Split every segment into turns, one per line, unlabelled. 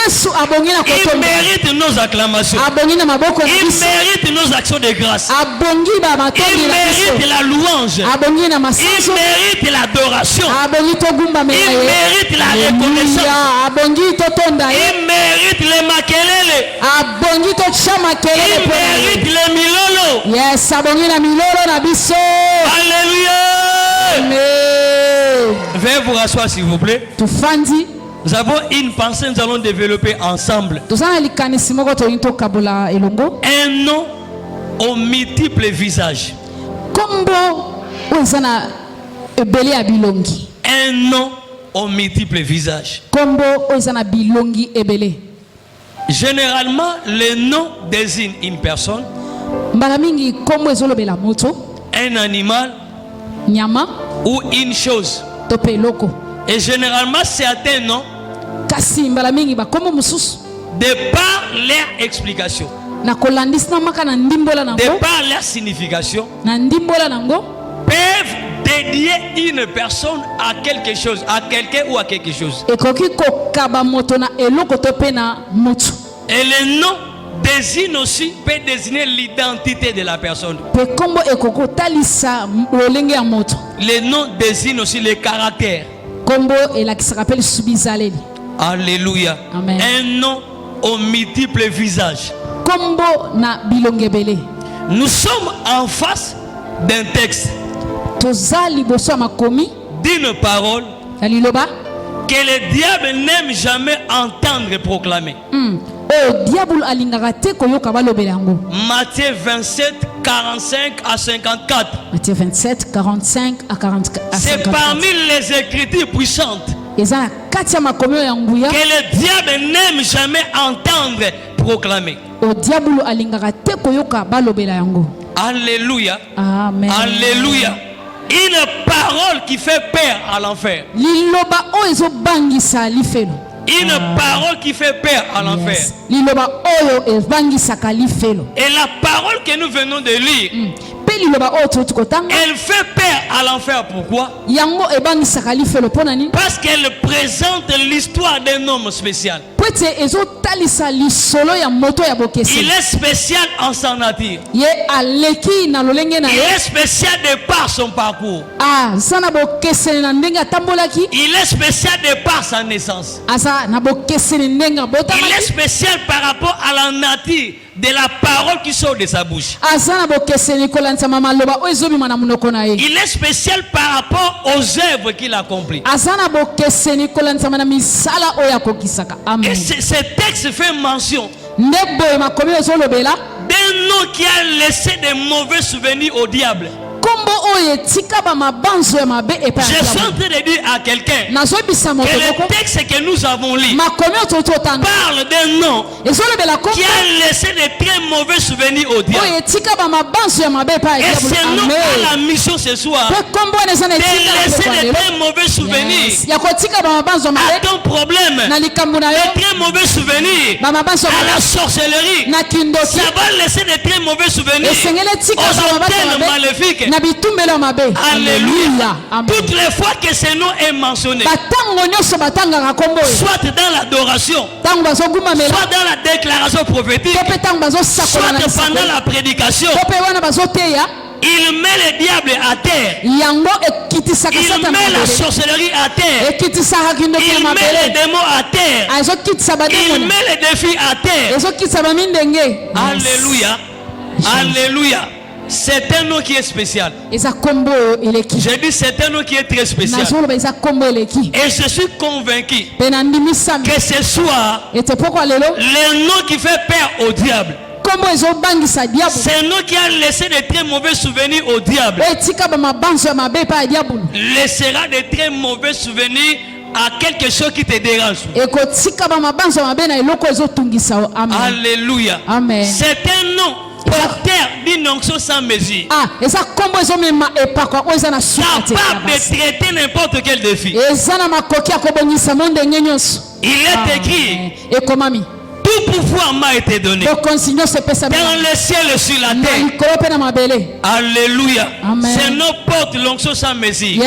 Il mérite nos acclamations. Il mérite nos actions de grâce. Il mérite la louange. Il mérite l'adoration. Il mérite la reconnaissance. Il mérite les makelele. Il mérite les milolo.
Yes,
Alléluia. Veuillez vous rasseoir s'il vous plaît. Nous avons une pensée, nous allons développer ensemble. Un nom aux multiples visages. Un nom aux multiples visages. Généralement, le nom désigne une personne, un animal ou une chose. Et généralement, certains noms, de par leur explication, de par leur signification, peuvent dédier une personne à quelque chose, à quelqu'un ou à quelque chose. Et le nom désigne aussi, peut désigner l'identité de la personne. Le nom désigne aussi le caractère. Alléluia.
Amen.
Un nom aux multiples visages. Nous sommes en face d'un texte, d'une parole que le diable n'aime jamais entendre proclamer. Matthieu 27, 45 à 54.
Matthieu 27, 45 à 44.
C'est parmi les écritures puissantes que le diable n'aime jamais entendre proclamer. Alléluia.
Amen.
Alléluia. Une parole qui fait peur à l'enfer. Une parole qui fait peur à l'enfer. Et la parole que nous venons de lire, elle fait peur à l'enfer. Pourquoi? Parce qu'elle présente l'histoire d'un homme spécial. Il est spécial en sa nature. Il est spécial de par son parcours. Il est spécial de par sa naissance. Il est spécial par rapport à la nature de la parole qui sort de sa bouche. Il est spécial par rapport aux œuvres qu'il accomplit. Et ce texte fait mention d'un nom qui a laissé de mauvais souvenirs au diable. Je suis en train de dire à quelqu'un que le texte que nous avons lu parle d'un nom qui a laissé de très mauvais souvenirs au diable. Et ce nom a la mission ce soir de laisser de très mauvais souvenirs à ton problème, de très mauvais souvenirs à la sorcellerie. Ça va laisser de très mauvais souvenirs aux antennes maléfiques. Alléluia. Toutes les fois que ce nom est mentionné, soit dans l'adoration, soit dans la déclaration prophétique, soit pendant la prédication, il met le diable à terre. Il met la sorcellerie à terre. Il met les démons à terre. Il met les défis à terre. Alléluia. Alléluia. C'est un nom qui est spécial. J'ai dit c'est un nom qui est très spécial. Et je suis convaincu que ce soir, le nom qui fait peur au diable, c'est un nom qui a laissé de très mauvais souvenirs au diable, laissera de très mauvais souvenirs à quelque chose qui te dérange. Alléluia.
Amen.
C'est un nom porteur d'une onction sans mesure, capable de traiter n'importe quel défi. Il est écrit: tout pouvoir m'a été donné dans le ciel et sur la terre. Alléluia.
Amen.
Ce nom porte l'onction sans mesure.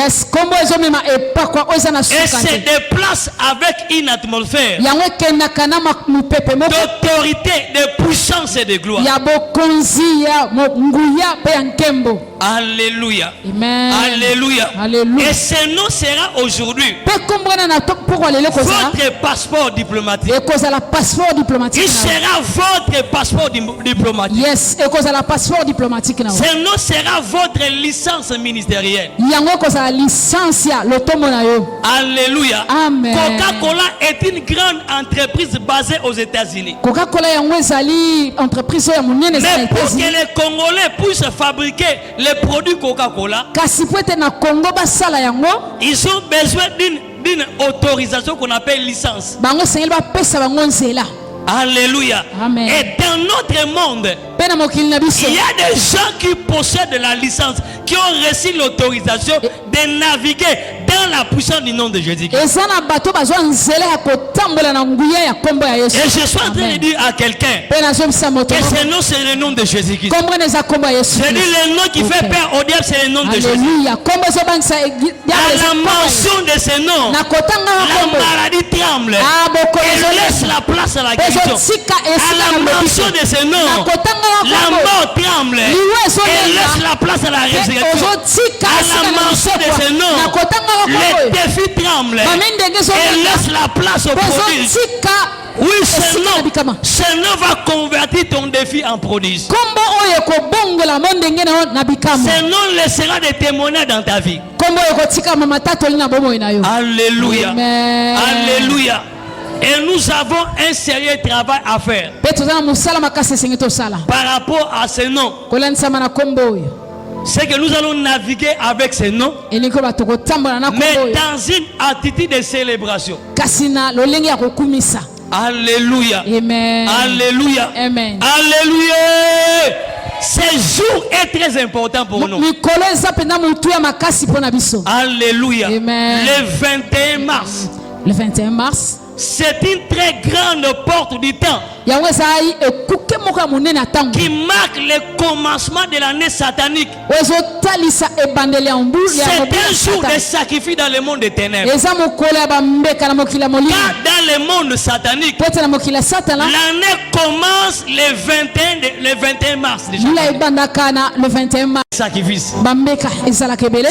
Et se déplace avec une atmosphère d'autorité, de puissance et de gloire. Alléluia.
Amen.
Alléluia.
Alléluia.
Et ce nom sera aujourd'hui votre passeport diplomatique. Il sera votre passeport diplomatique.
Yes, passeport diplomatique.
Ce nom sera votre licence ministérielle. Alléluia.
Amen.
Coca-Cola est une grande entreprise basée aux États-Unis.
Coca-Cola est une entreprise.
Mais pour que les Congolais puissent fabriquer les produits Coca-Cola, ils ont besoin d'une autorisation qu'on appelle licence. Alléluia.
Amen.
Et dans notre monde, il y a des gens qui possèdent la licence, qui ont reçu l'autorisation de naviguer dans la puissance du nom de Jésus-Christ. Et je suis en train de dire à quelqu'un que ce nom c'est le nom de Jésus-Christ. Je dis le nom qui fait peur au diable, c'est le nom de Jésus. À la mention de ce nom, la maladie tremble. Elle laisse la place à la guérison. À la mention de ce nom, la mort tremble. Elle laisse la place à la résurrection. À la mention de ce nom, les défis tremblent. Elle laisse la place au prodige. Oui, ce nom va convertir ton défi en prodige. Ce nom laissera des témoignages dans ta vie. Alléluia.
Amen.
Alléluia. Et nous avons un sérieux travail à faire par rapport à ce nom. C'est que nous allons naviguer avec ce nom, mais dans une attitude de célébration. Alléluia.
Amen.
Alléluia.
Amen.
Alléluia. Ce jour est très important pour nous. Alléluia.
Amen.
Le 21 mars.
Le 21 mars.
C'est une très grande porte du temps qui marque le commencement de l'année satanique. C'est un jour de sacrifice dans le monde des ténèbres. Car dans le monde satanique, l'année commence le 21 mars déjà. Sacrifice.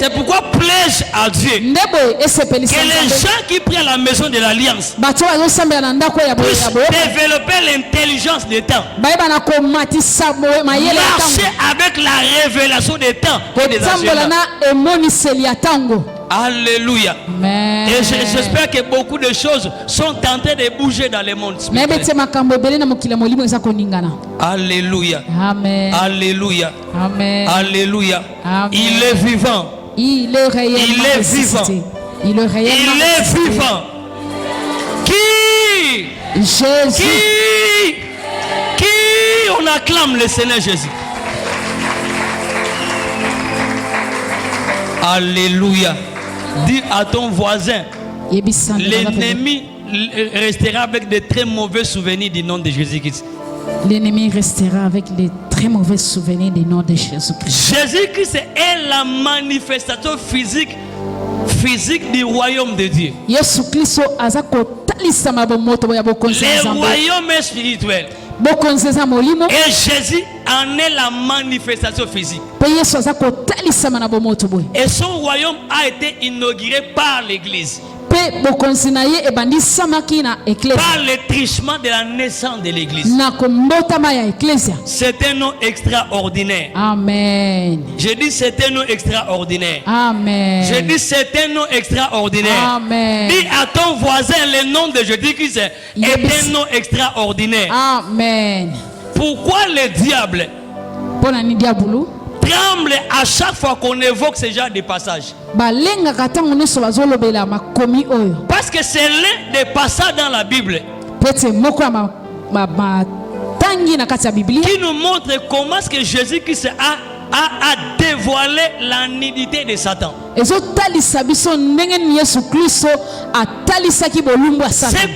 C'est pourquoi plaise à Dieu que les gens qui prient à la maison de l'Alliance puissent développer l'intelligence des temps, marcher avec la révélation des temps et des agendas. Alléluia.
Amen.
Et j'espère que beaucoup de choses sont en train de bouger dans le monde spirituel. Alléluia.
Amen.
Alléluia.
Amen.
Alléluia.
Amen.
Il est vivant.
Il est réellement
Il est vivant.
Il est réellement
Il est vivant. Qui
Jésus.
Qui on acclame le Seigneur Jésus. Alléluia. Dis à ton voisin, l'ennemi restera avec de très mauvais souvenirs du nom de Jésus-Christ.
L'ennemi restera avec les très mauvais souvenirs du nom de Jésus-Christ.
Jésus-Christ est la manifestation physique du royaume de Dieu. Le royaume est spirituel. Et Jésus en est la manifestation physique. Et son royaume a été inauguré par l'Église. Par le trichement de la naissance de l'Église. C'est un nom extraordinaire.
Amen.
Je dis c'est un nom extraordinaire.
Amen.
Je dis c'est un nom extraordinaire.
Amen.
Dis à ton voisin le nom de Jésus-Christ est un nom extraordinaire.
Amen.
Pourquoi le diable tremble à chaque fois qu'on évoque ce genre de passage? Parce que c'est l'un des passages dans la Bible qui nous montre comment est-ce que Jésus-Christ a dévoilé la nudité de Satan. Ce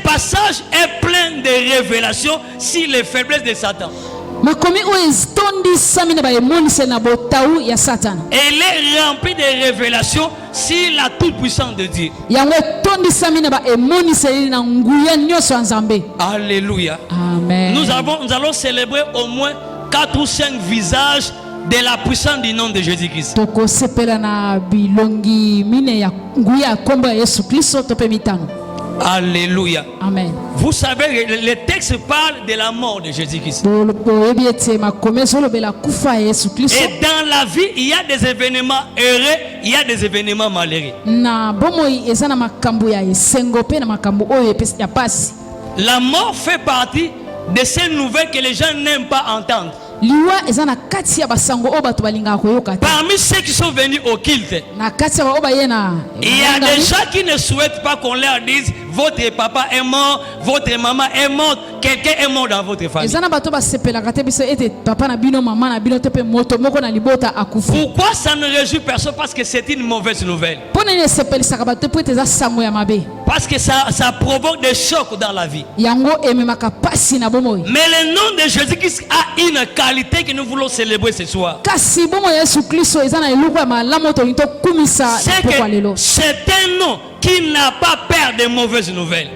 passage est plein de révélations sur les faiblesses de Satan.
Elle est remplie de révélations sur la toute-puissance de Dieu. Alléluia.
Amen.
Nous allons célébrer au moins 4 ou 5 visages de la puissance du nom de Jésus-Christ. Alléluia.
Amen.
Vous savez, le texte parle de la mort de Jésus-Christ. Et dans la vie, il y a des événements heureux, il y a des événements malheureux. La mort fait partie de ces nouvelles que les gens n'aiment pas entendre. Parmi ceux qui sont venus au culte, il y a des gens qui ne souhaitent pas qu'on leur dise votre papa est mort, votre maman est morte, quelqu'un est mort dans votre famille. Pourquoi ça ne réjouit personne? Parce que c'est une mauvaise nouvelle. Parce que ça provoque des chocs dans la vie. Mais le nom de Jésus-Christ a une qualité que nous voulons célébrer ce soir. C'est un nom qui n'a pas peur de mauvaises nouvelles.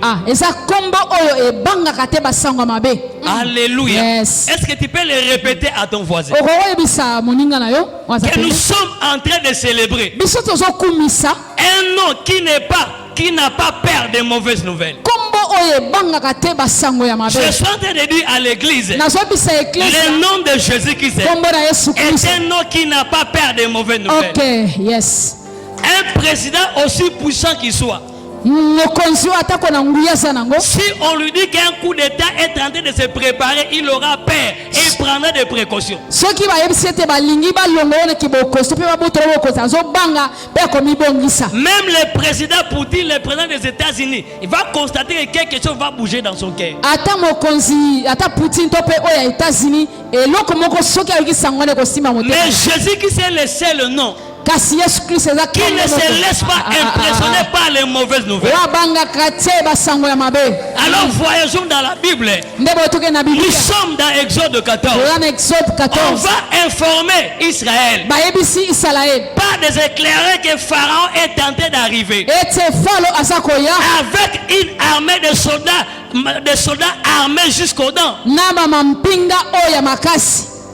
Alléluia.
Yes.
Est-ce que tu peux le répéter à ton voisin? Que nous sommes en train de célébrer un nom qui n'a pas peur de mauvaises nouvelles. Je suis en train de dire à l'église, le nom de Jésus-Christ est un nom qui n'a pas peur de mauvaises nouvelles.
Okay, yes.
Un président aussi puissant qu'il soit, si on lui dit qu'un coup d'État est en train de se préparer, il aura peur et il prendra des précautions. Même le président Poutine, le président des États-Unis, il va constater que quelque chose va bouger dans son cœur. Mais Jésus qui c'est le seul nom qui ne se laisse pas impressionner par les mauvaises nouvelles. Alors voyageons dans la Bible. Nous sommes dans Exode 14. On va informer Israël par des éclaireurs que Pharaon est tenté d'arriver avec une armée de soldats armés jusqu'aux dents.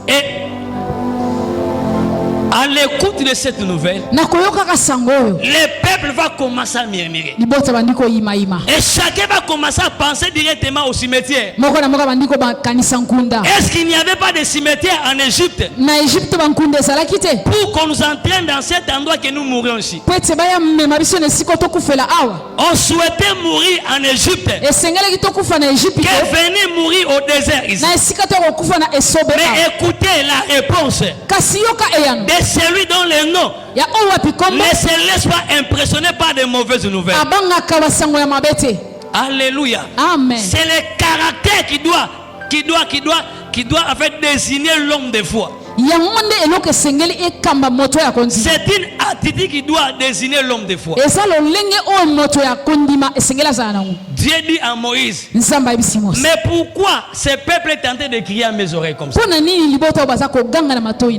Et à l'écoute de cette nouvelle, le peuple va commencer à murmurer. Et chacun va commencer à penser directement au cimetière. Est-ce qu'il n'y avait pas de cimetière en Égypte pour qu'on nous entraîne dans cet endroit que nous mourions ici? On souhaitait mourir en Égypte que venir mourir au désert ici. Mais écoutez la réponse de celui dont le nom ne se laisse pas impressionner par de mauvaises nouvelles. Alléluia.
Amen.
C'est le caractère qui doit en fait désigner l'homme de foi. C'est une attitude qui doit désigner l'homme de foi. Dieu dit à Moïse, mais pourquoi ce peuple est tenté de crier à mes oreilles comme ça?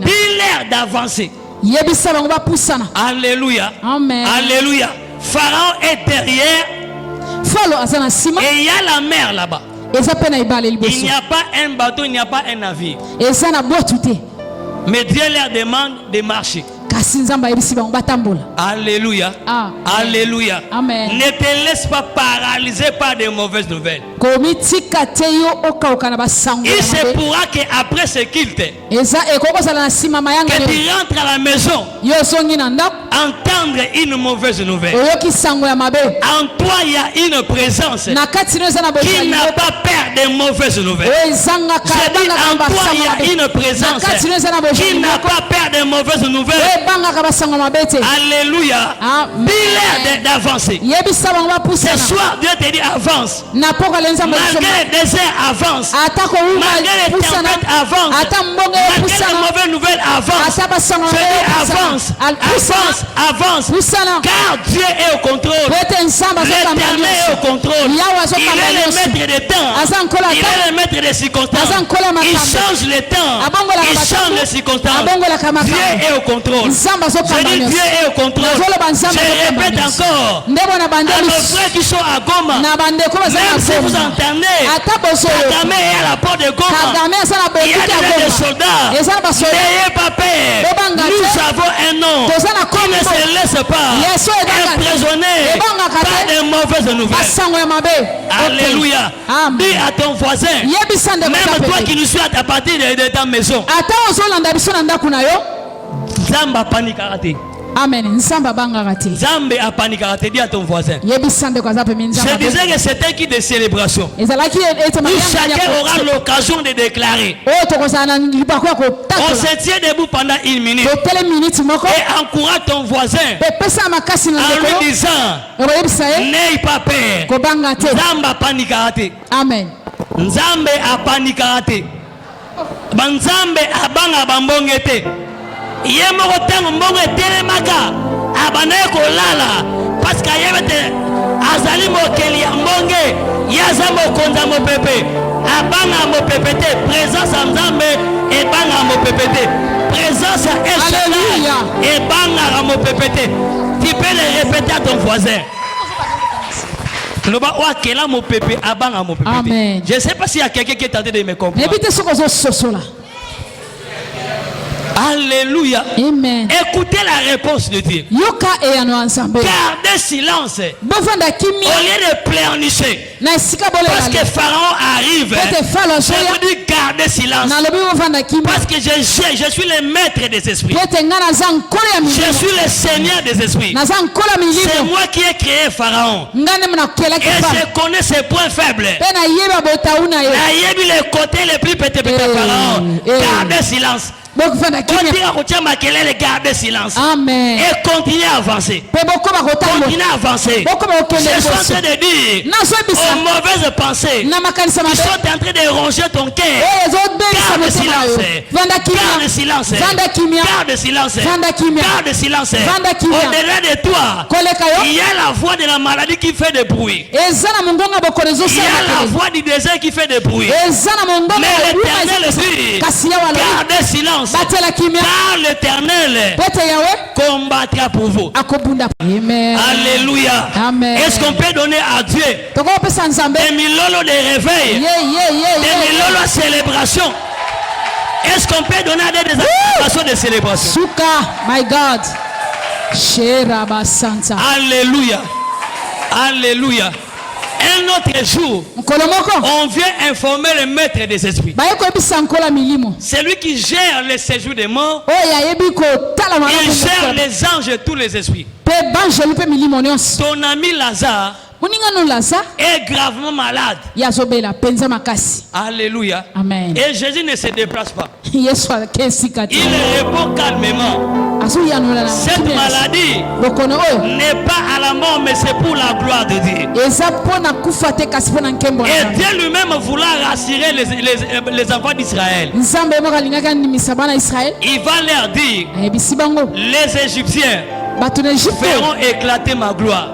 Dis-leur d'avancer. Alléluia.
Amen.
Alléluia. Pharaon est derrière et il y a la mer là-bas. Il n'y a pas un bateau, il n'y a pas un navire. Mais Dieu leur demande de marcher. Alléluia.
Ah.
Alléluia.
Amen.
Ne te laisse pas paralyser par de mauvaises nouvelles. Il se pourra qu'après ce culte, que tu rentres à la maison, entendre une mauvaise nouvelle. En toi, il y a une présence qui n'a pas peur des mauvaises nouvelles. Je dis, en toi, il y a une présence qui n'a pas peur des mauvaises nouvelles. Alléluia. Dis-leur d'avancer. Ce soir, Dieu te dit avance. Malgré le désert, avance. Malgré les tempêtes, avance. Malgré les mauvaises nouvelles, avance. avance, avance, car Dieu est au contrôle. L'Éternel est au contrôle. Il est le maître des temps. Il est le maître des circonstances. Il change les temps. Il change les circonstances. Dieu est au contrôle. Je dis Dieu est au contrôle. Je répète encore. À nos frères qui sont à Goma, même si vous entendez, Kagame est à la porte de Goma. Il y a déjà des soldats. N'ayez pas peur. Nous avons un nom qui ne se laisse pas emprisonner par des mauvaises nouvelles. Alléluia. Dis à ton voisin, même toi qui nous suis à partir de ta maison, Zamba panique arrêté.
Amen.
Zambe a paniqué, dit à ton voisin. Je disais que c'était qui des célébrations. Où chacun aura l'occasion de déclarer. On se tient debout pendant 1 minute. Et encourage ton voisin en lui disant, n'aie pas peur. Zambe a paniqué.
Amen.
Zambe a paniqué. Banzambe a banga bambongete. Yemoko tango mbongo etelemaka abanaye kolala parce que yebete azali mokeli ya mbonge yaza mokonza mopepe abanga mopepe te présence ya Nzambe ebanga mopepe te présence ya Eshela ebanga mopepe te. Tu peux le répéter à ton voisin.
Amen.
Je ne sais pas s'il y a quelqu'un qui est tenté de me comprendre. Alléluia.
Amen.
Écoutez la réponse de Dieu. Gardez silence. Au lieu de pleurnicher. Parce que Pharaon arrive. Je vous dis gardez silence. Parce que je suis le maître des esprits. Je suis le Seigneur des esprits. C'est moi qui ai créé Pharaon. Et je connais ses points faibles. Les côtés les plus petits de Pharaon. Gardez silence. Gardez silence.
Amen.
Et continuez à avancer. Continuez à avancer. Je suis en train de dire aux mauvaises pensées qui sont en train de ronger ton cœur. Garde silence. Garde silence. Garde silence. Garde silence. Au-delà de toi, il y a la voix de la maladie qui fait des bruits. Il y a la voix du désert qui fait des bruits. Mais l'Éternel dit gardez silence. Car l'Éternel combattra pour vous.
Amen.
Alléluia.
Amen.
Est-ce qu'on peut donner à Dieu des millolos de réveil, des millolos de célébration? Est-ce qu'on peut donner à des activations de célébration?
Suka, my God.
Alléluia. Alléluia. Un autre jour, on vient informer le maître des esprits. Celui qui gère les séjours des morts. Il gère les anges et tous les esprits. Ton ami Lazare est gravement malade. Alléluia.
Amen.
Et Jésus ne se déplace pas. Il répond calmement. Cette maladie n'est pas à la mort, mais c'est pour la gloire de Dieu. Et Dieu lui-même vouloir rassurer les enfants d'Israël. Il va leur dire, les Égyptiens feront éclater ma gloire.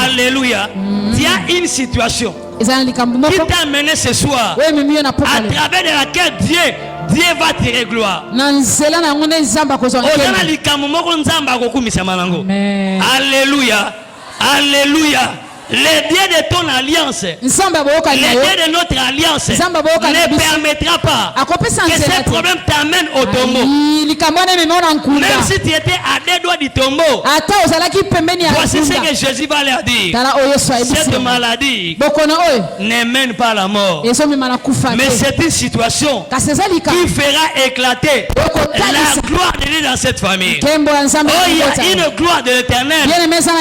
Alléluia. Il y a une situation qui t'a amené ce soir, à travers de laquelle Dieu va tirer gloire. Alléluia. Alléluia. Les dieux de ton alliance, les dieux de notre alliance ne permettra pas que ce problème t'amène au tombeau. Même si tu étais à des doigts du tombeau, voici ce que Jésus va leur dire. Cette maladie ne mène pas à la mort, mais c'est une situation qui fera éclater la gloire de Dieu dans cette famille. Oh, il y a une gloire de l'Éternel en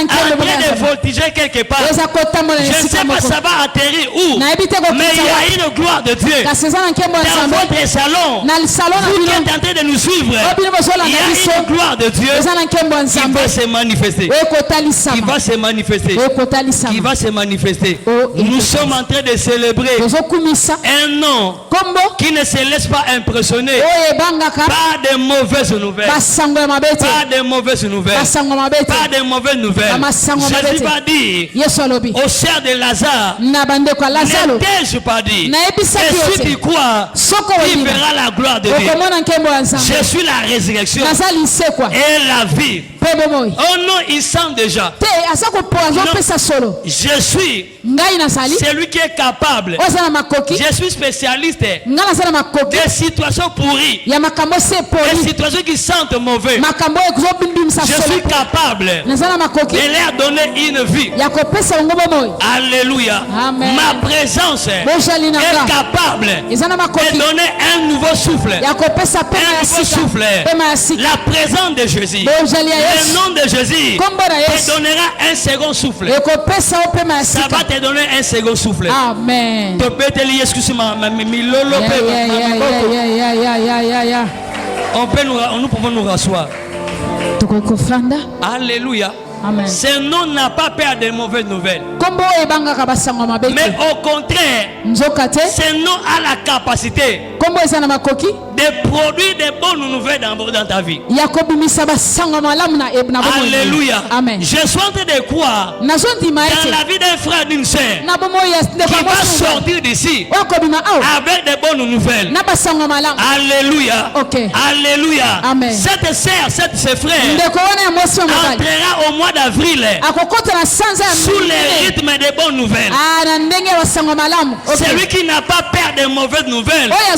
train de voltiger quelque part. Je ne sais pas ça va atterrir où, mais il y a une gloire de Dieu. Dans votre salon, vous qui êtes en train de nous suivre, il y a une gloire de Dieu qui va se manifester. Qui va se manifester. Qui va se manifester. Nous sommes en train de célébrer un nom qui ne se laisse pas impressionner par de mauvaises nouvelles. Pas de mauvaises nouvelles. Pas de mauvaises nouvelles. Jésus va dire au cerf de Lazare, ne t'ai-je pas dit, et si tu crois, tu verras la gloire de Dieu. Je suis la résurrection et la vie. Oh non, il sent déjà. Non, je suis celui qui est capable. Je suis spécialiste des situations pourries, des situations qui sentent mauvais. Je suis capable de leur donner une vie. Alléluia.
Amen.
Ma présence est capable de donner un nouveau souffle. Un nouveau souffle. La présence de Jésus, le nom de Jésus te donnera un second souffle. Ça va te donner un second souffle.
Amen.
Nous pouvons nous rasseoir. Alléluia.
Amen.
Ce nom n'a pas peur des mauvaises nouvelles. Mais au contraire, ce nom a la capacité de produire des bonnes nouvelles dans ta vie. Alléluia.
Amen.
Je suis en train de croire dans la vie d'un frère, d'une sœur qui va sortir d'ici avec des bonnes nouvelles. Alléluia.
Okay.
Alléluia.
Amen.
Cette sœur, ce frère entrera au mois d'avril sous les rythmes des bonnes nouvelles. Celui qui n'a pas peur des mauvaises nouvelles a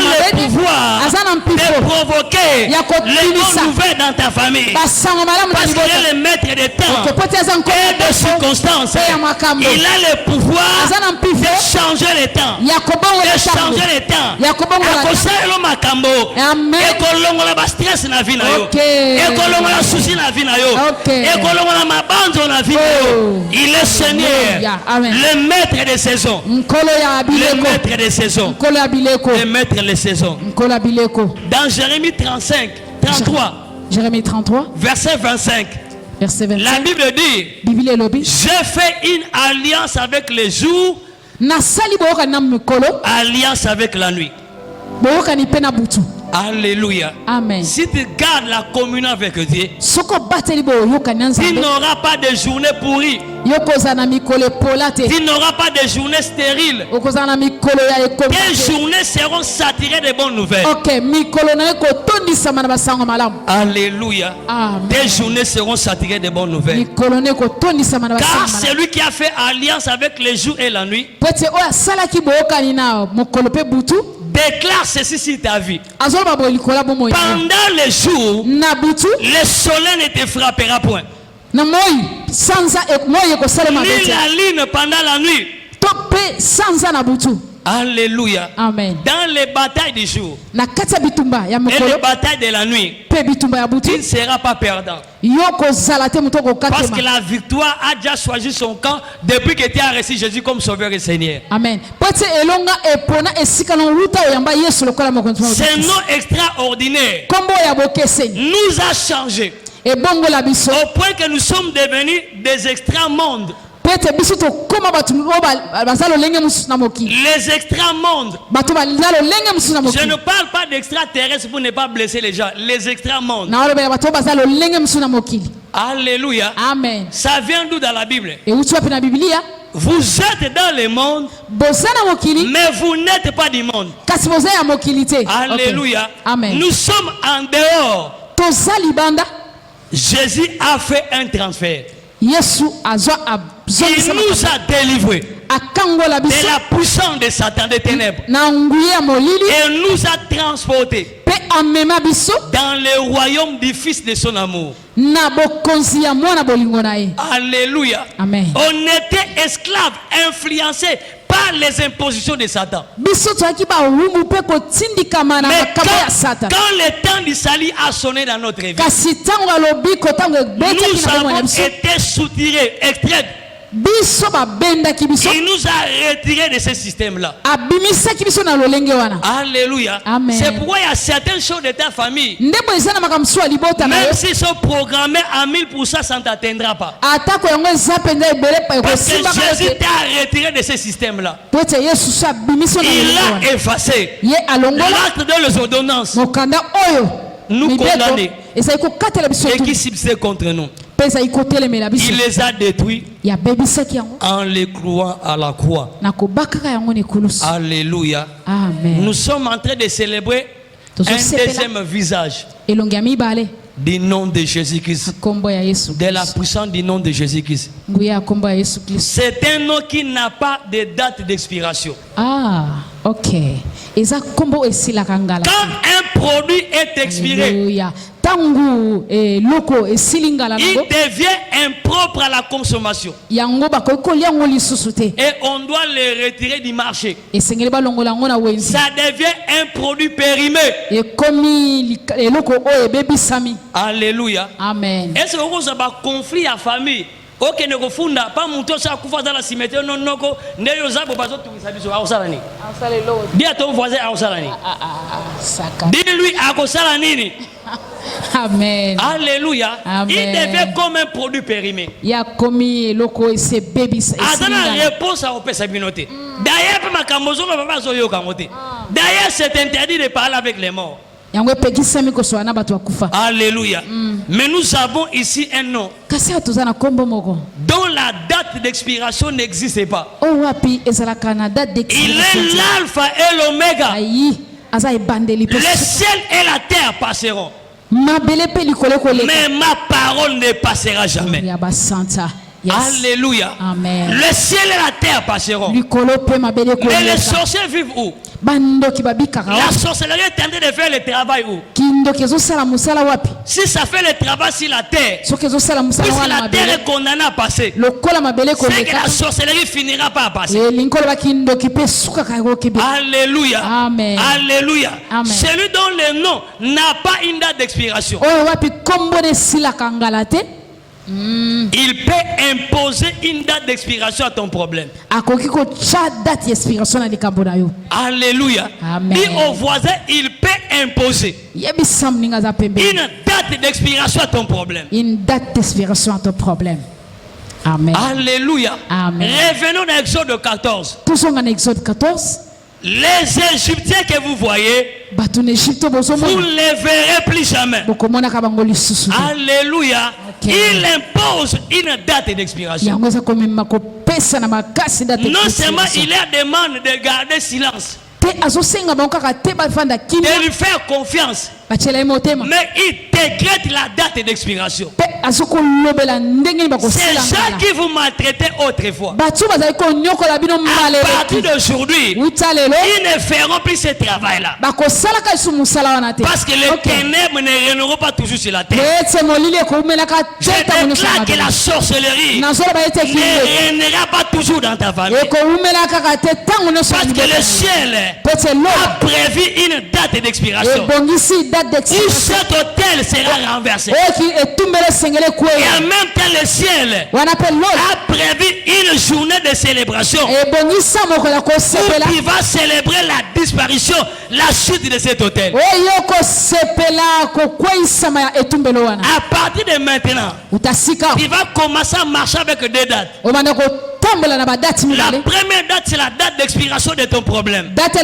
le pouvoir de provoquer les bonnes nouvelles dans ta famille. Parce qu'il est le maître des temps et des circonstances. Il a le pouvoir de changer les temps. De changer les temps. Akoselo makambo. Ekolongola ba stress na vie na yo. Ekolongola souci na vie na yo. Ekolongola mabanzo na vie na yo. Il est Seigneur, le maître des saisons. Le maître des saisons. Le maître des saisons. Dans Jérémie 33,
Jérémie 33,
verset 25.
Verset 25.
La Bible dit, j'ai fait une alliance avec les jours, alliance avec la nuit. Alléluia.
Amen.
Si tu gardes la communion avec Dieu, tu n'auras pas de journée pourrie. Tu n'auras pas de journée stérile. Tes journées seront saturées de bonnes nouvelles. Alléluia.
Amen.
Tes journées seront saturées de bonnes nouvelles. Car celui qui a fait alliance avec les jours et la nuit déclare ceci sur ta vie. Pendant les jours, le soleil ne te frappera point. Ni la lune pendant la nuit. Alléluia.
Amen.
Dans les batailles du jour et les batailles de la nuit, tu ne seras pas perdant. Parce que la victoire a déjà choisi son camp depuis que tu as reçu Jésus comme Sauveur et Seigneur.
Amen.
Ce nom extraordinaire nous a changé au point que nous sommes devenus des extra-mondes. Les extra-mondes. Je ne parle pas d'extraterrestres pour ne pas blesser les gens. Les extra-mondes. Alléluia.
Amen.
Ça vient d'où dans la Bible? Vous êtes dans le monde, mais vous n'êtes pas du monde. Alléluia.
Okay. Amen.
Nous sommes en dehors. Jésus a fait un transfert. Il nous a délivrés de la puissance de Satan, des ténèbres, et nous a transportés dans le royaume du Fils de son amour. Alléluia.
Amen.
On était esclaves, influencés par les impositions de Satan. Mais quand le temps du salut a sonné dans notre vie, nous avons été soutirés, extraits Il nous a retirés de ce système-là. Alléluia. C'est pourquoi il y a certaines choses de ta famille, même s'ils sont programmés à 1000%, ça ne t'atteindra pas. Parce que Jésus t'a retiré de ce système-là. Il a effacé l'acte de les ordonnances nous condamner et qui subsistait contre nous. Il les a détruits en les clouant à la croix. Alléluia.
Amen.
Nous sommes en train de célébrer un deuxième visage du nom de Jésus-Christ, de la puissance du nom de Jésus-Christ. C'est un nom qui n'a pas de date d'expiration.
Ah, ok.
Quand un produit est expiré,
Alléluia.
Il devient impropre à la consommation. Et on doit le retirer du marché. Ça devient un produit périmé. Alléluia.
Amen.
Est-ce que vous avez un conflit à famille? Ok, ne confunda pas mon tour ça coufa dans la cimetière non non ko ne yo za bo bazo tu sabiso a osala ni. Dis à ton voisin a osala ni. Dis-lui a osala nini.
Amen.
Alléluia.
Amen.
Il devait comme un produit périmé.
Il y a commis loko et ses bébés.
La réponse à opé sa communauté. D'ailleurs, ma camozo ne va pas zoyo kamote. D'ailleurs, c'est interdit de parler avec les morts. Alléluia. Mais nous avons ici un nom dont la date d'expiration n'existe pas. Il est l'alpha et l'oméga. Le ciel et la terre passeront, mais ma parole ne passera jamais. Alléluia.
Amen.
Le ciel et la terre passeront, mais les sorciers vivent où? La sorcellerie est en train de faire le travail où? Si ça fait le travail sur la terre, puisque la terre est condamnée à passer, c'est que la sorcellerie finira pas à passer. Alléluia.
Amen.
Alléluia.
Amen.
Celui dont le nom n'a pas une date d'expiration, il peut imposer une date d'expiration à ton problème. Alléluia.
Amen.
Dis au voisin, il peut imposer une date d'expiration à ton problème.
Une date d'expiration à ton problème. Amen.
Alléluia.
Amen.
Revenons dans Exode 14.
Tous en Exode 14.
Les Égyptiens que vous voyez, vous ne les verrez plus jamais. Alléluia. Il impose une date d'expiration. Non seulement il leur demande de garder silence, de lui faire confiance, mais il décrète la date d'expiration. C'est ça qui vous maltraitait autrefois. À partir d'aujourd'hui, ils ne feront plus ce travail-là. Parce que les ténèbres ne régneront pas toujours sur la terre. Je déclare que la sorcellerie ne régnera pas toujours dans ta famille. Parce que le ciel a prévu une date d'expiration. Où cet hôtel sera renversé. Et en même temps, le ciel a prévu une journée de célébration où il va célébrer la disparition, la chute de cet hôtel. À partir de maintenant, il va commencer à marcher avec deux dates. La première date, c'est la date d'expiration de ton problème. Et la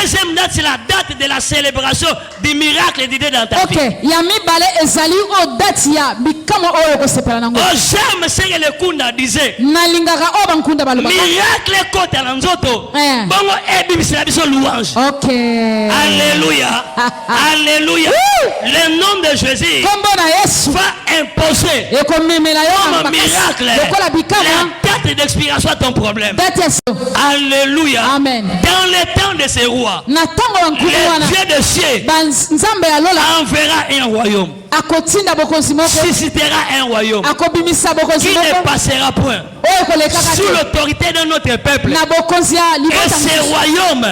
deuxième date, c'est la date de la célébration du miracle d'idée dans ta vie. J'aime ce que le Kunda disait. Miracle côté à l'anzoto. Bongo ebibisela biso louange. Alléluia. Alléluia. Le nom de Jésus va imposer comme miracle la date d'expiration à ton problème. Alléluia.
Amen.
Dans le temps de ces rois, le Dieu de ciel enverra un royaume. suscitera un royaume qui ne passera point sous l'autorité de notre peuple. Et ce royaume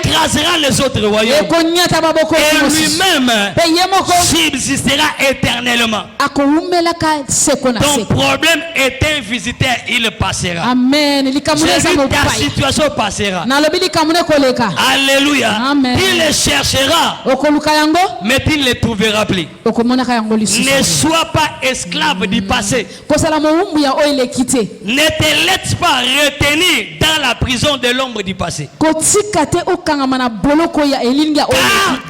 écrasera les autres royaumes. Et lui-même subsistera éternellement. Ton problème est un visiteur, il passera.
Amen.
Ta situation passera. Alléluia. Il les cherchera, mais il ne les trouvera plus. Ne sois pas esclave du passé. Ne te laisse pas retenir dans la prison de l'ombre du passé. Car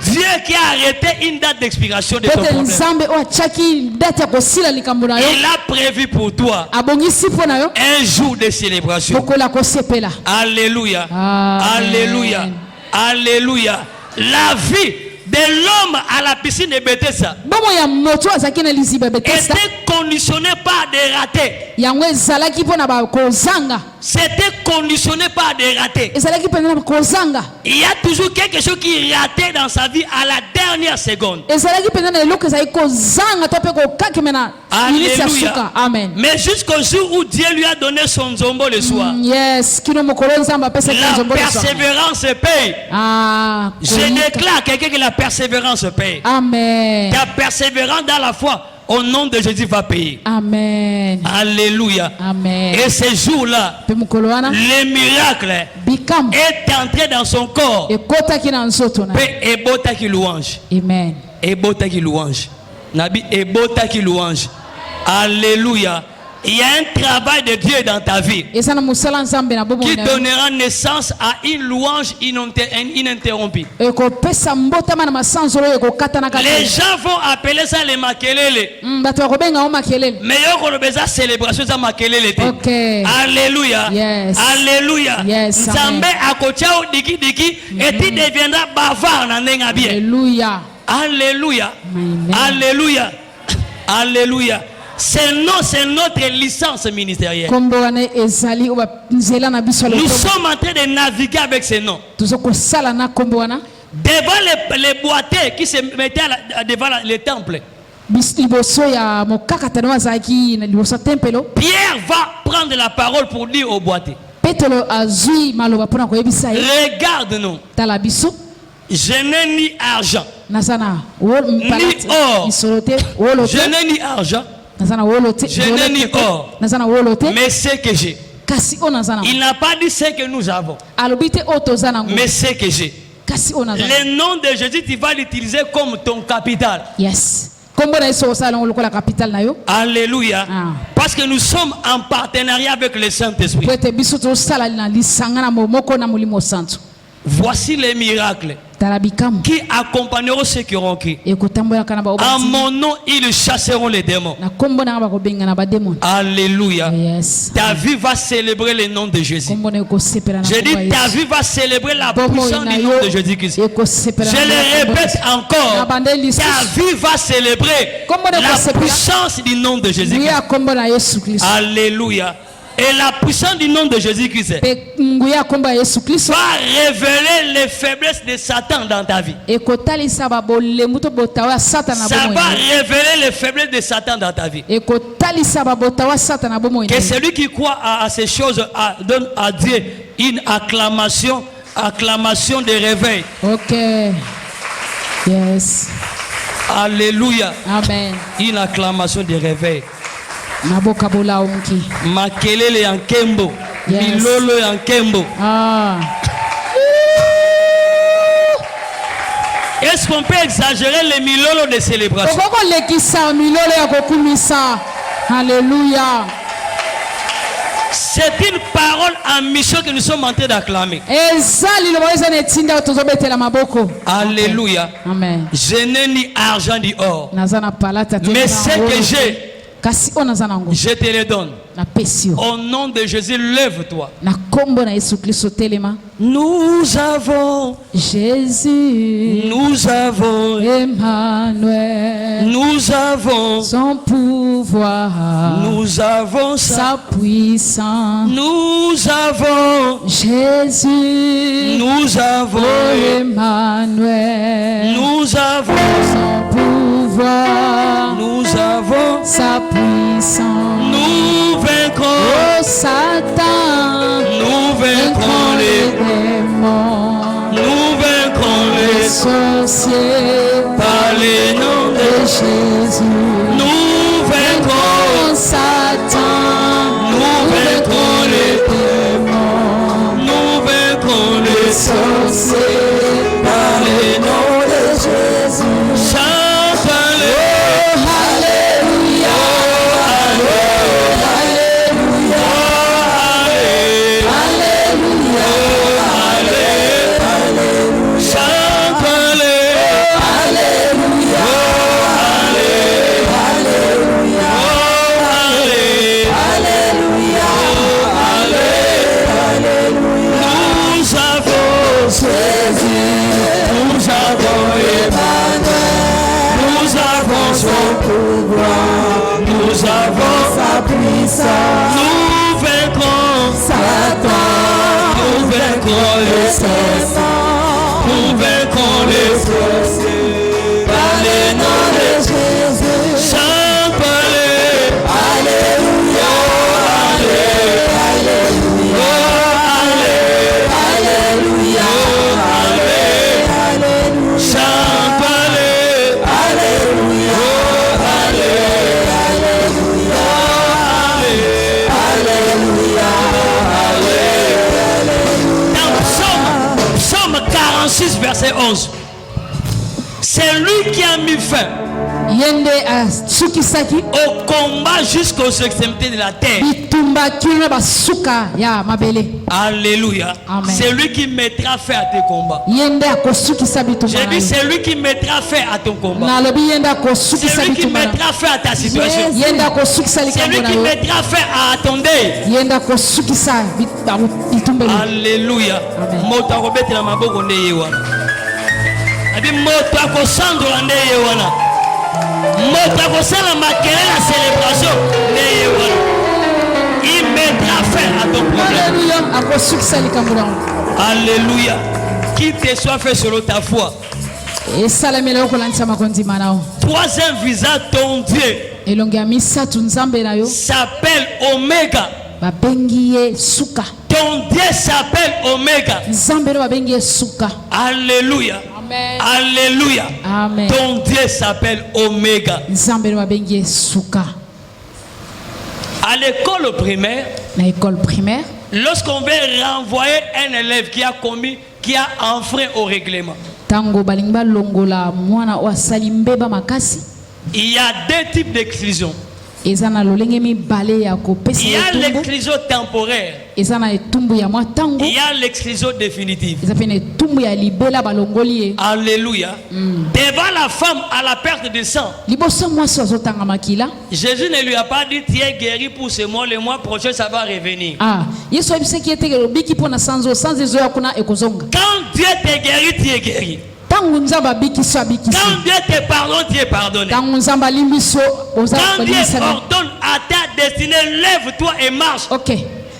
Dieu qui a arrêté une date d'expiration de ton problème, il a prévu pour toi un jour de célébration. Alléluia. Alléluia. Alléluia. La vie de l'homme à la piscine de Bethesda était conditionné par des ratés. C'était conditionné par des ratés. Il y a toujours quelque chose qui est raté dans sa vie à la dernière seconde. Alléluia.
Amen.
Mais jusqu'au jour où Dieu lui a donné son zombo le soir. La persévérance paye. Je déclare quelqu'un que la persévérance paye.
Amen.
Ta persévérance dans la foi, au nom de Jésus, va payer.
Amen.
Alléluia.
Amen.
Et ce jour-là, le miracle est entré dans son corps. Et bota qui louange.
Amen.
Et bota qui louange. Nabi et bota qui louange. Alléluia. Il y a un travail de Dieu dans ta vie qui donnera naissance à une louange ininterrompue. Les gens vont appeler ça les makelele. Mais il y a une célébration de makelele. Alléluia.
Yes.
Alléluia.
Yes.
Nzambe akochao diki diki et tu deviendras bavard na nenga bien.
Alléluia.
Alléluia.
Amen.
Alléluia. Alléluia. C'est notre licence ministérielle.
Nous sommes
en train de naviguer avec ces noms. Devant les boiteux qui se mettaient devant les temples, Pierre va prendre la parole pour dire aux boiteux: regarde-nous. Je n'ai ni argent, ni or. Je n'ai ni argent, je n'ai ni or, mais ce que j'ai. Il n'a pas dit ce que nous avons, mais ce que j'ai. Le nom de Jésus, tu vas l'utiliser comme ton capital.
Yes.
Alléluia. Parce que nous sommes en partenariat avec le Saint-Esprit. Voici les miracles qui accompagneront ceux qui auront cru. En mon nom, ils chasseront les démons. Alléluia.
Yes.
Ta vie va célébrer le nom de Jésus. Je dis, ta vie va célébrer la puissance du nom de Jésus-Christ. Je le répète encore, ta vie va célébrer la puissance du nom de Jésus-Christ. Alléluia. Et la puissance du nom de Jésus-Christ va révéler les faiblesses de Satan dans ta vie. Ça va révéler les faiblesses de Satan dans ta vie. Que celui qui croit à ces choses donne à Dieu une acclamation de réveil.
Ok. Yes.
Alléluia.
Amen.
Une acclamation de réveil. Makelele en kembo.
Yes.
Milolo en kembo. Est-ce qu'on peut exagérer les milolo de célébration?
Alléluia.
C'est une parole en mission que nous sommes en train d'acclamer. Alléluia.
Amen.
Je n'ai ni argent ni or, mais ce que j'ai, je te le donne. Au nom de Jésus, lève-toi. Nous avons
Jésus,
nous avons
Emmanuel,
nous avons
son pouvoir,
nous avons
sa puissance.
Nous avons
Jésus,
nous avons
Emmanuel,
nous avons
son pouvoir,
pouvoir.
Nous avons
sa puissance.
Nous vaincrons.
Oh Satan.
Nous vaincrons les
démons.
Nous vaincrons les
sorciers.
Par les noms de
Jésus.
Nous vaincrons
Satan.
Nous vaincrons les
démons.
Nous vaincrons les
sorciers.
Par les noms
de Jésus.
Chante-les.
Oh, Alléluia. Alléluia. Alléluia. Alléluia.
Chante-les.
Alléluia. Alléluia. Alléluia.
Nous avons
Jésus.
Nous avons
Emmanuel.
Nous avons
Son pouvoir.
Nous avons
Sa puissance.
Nous vaincrons
Satan.
Nous vaincrons les
démons.
Nous vaincrons les sorciers. Par les noms de
Jésus.
Chante-les.
Alléluia. Alléluia. Alléluia. Alléluia.
Chante-les.
Alléluia.
Dans Psaume 46, verset 11. C'est lui qui a mis fin
Yende asukisaki
au combat jusqu'aux extrémités de la terre.
bitumba kino basuka ya mabele.
Alléluia.
Amen.
C'est lui qui mettra fin à tes combats.
Yende akosukisa bitumba.
J'ai dit c'est lui qui mettra fin à ton combat.
Na lobi yende
C'est
akosukisa
lui qui
bitumba.
mettra fin à ta situation.
Yende akosukisa
C'est lui
likambo na
qui
yo.
mettra fin à ton deuil.
Yende akosukisa bitumba.
Alléluia.
Amen.
Moto akobetela maboko nde ye wana. Abi moto akosandola nde ye wana. Moto akosala makelele ya célébration nde ye wana. Il mettra fin à ton problème.
Alléluia. Akosukisa likambo na yo.
Alléluia. Qu'il te soit fait selon ta foi.
Esalamela yo kolandisa makondima na yo.
Troisième visage, ton Dieu
elongi ya misatu nzambe na yo
s'appelle Omega.
babengi ye suka.
Ton Dieu s'appelle Omega.
Nzambe no babengi ye suka.
Alléluia.
Amen.
Alléluia.
Amen.
Ton Dieu s'appelle Omega.
Nzambe no babengi ye suka.
À l'école primaire,
Na école primaire,
lorsqu'on veut renvoyer un élève qui a enfreint au règlement,
tango balingi balongola mwana oyo asali mbeba makasi,
il y a deux types d'exclusion.
eza na lolenge mibale ya kopesa
Il y a
etumbu.
l'exclusion temporaire.
Eza na etumbu ya mwa tango,
Il y a l'exclusion définitive.
eza pe na etumbu ya libela balongoli ye.
Alléluia. Devant la femme à la perte de sang,
Liboso mwasi azotanga makila,
Jésus ne lui a pas dit tu es guéri pour ce mois, le mois prochain ça va revenir.
yesu ayebisaki ete lobiki mpo na sanzo ezoya kuna ekozonga.
Quand Dieu te guérit, tu es guéri.
Tango nzambe abikisi abikisi.
Quand Dieu te pardonne, tu es pardonné.
Tango nzambe alimbiso oza
Quand Dieu
balimbisami.
ordonne à ta destinée, lève-toi et marche.
Ok.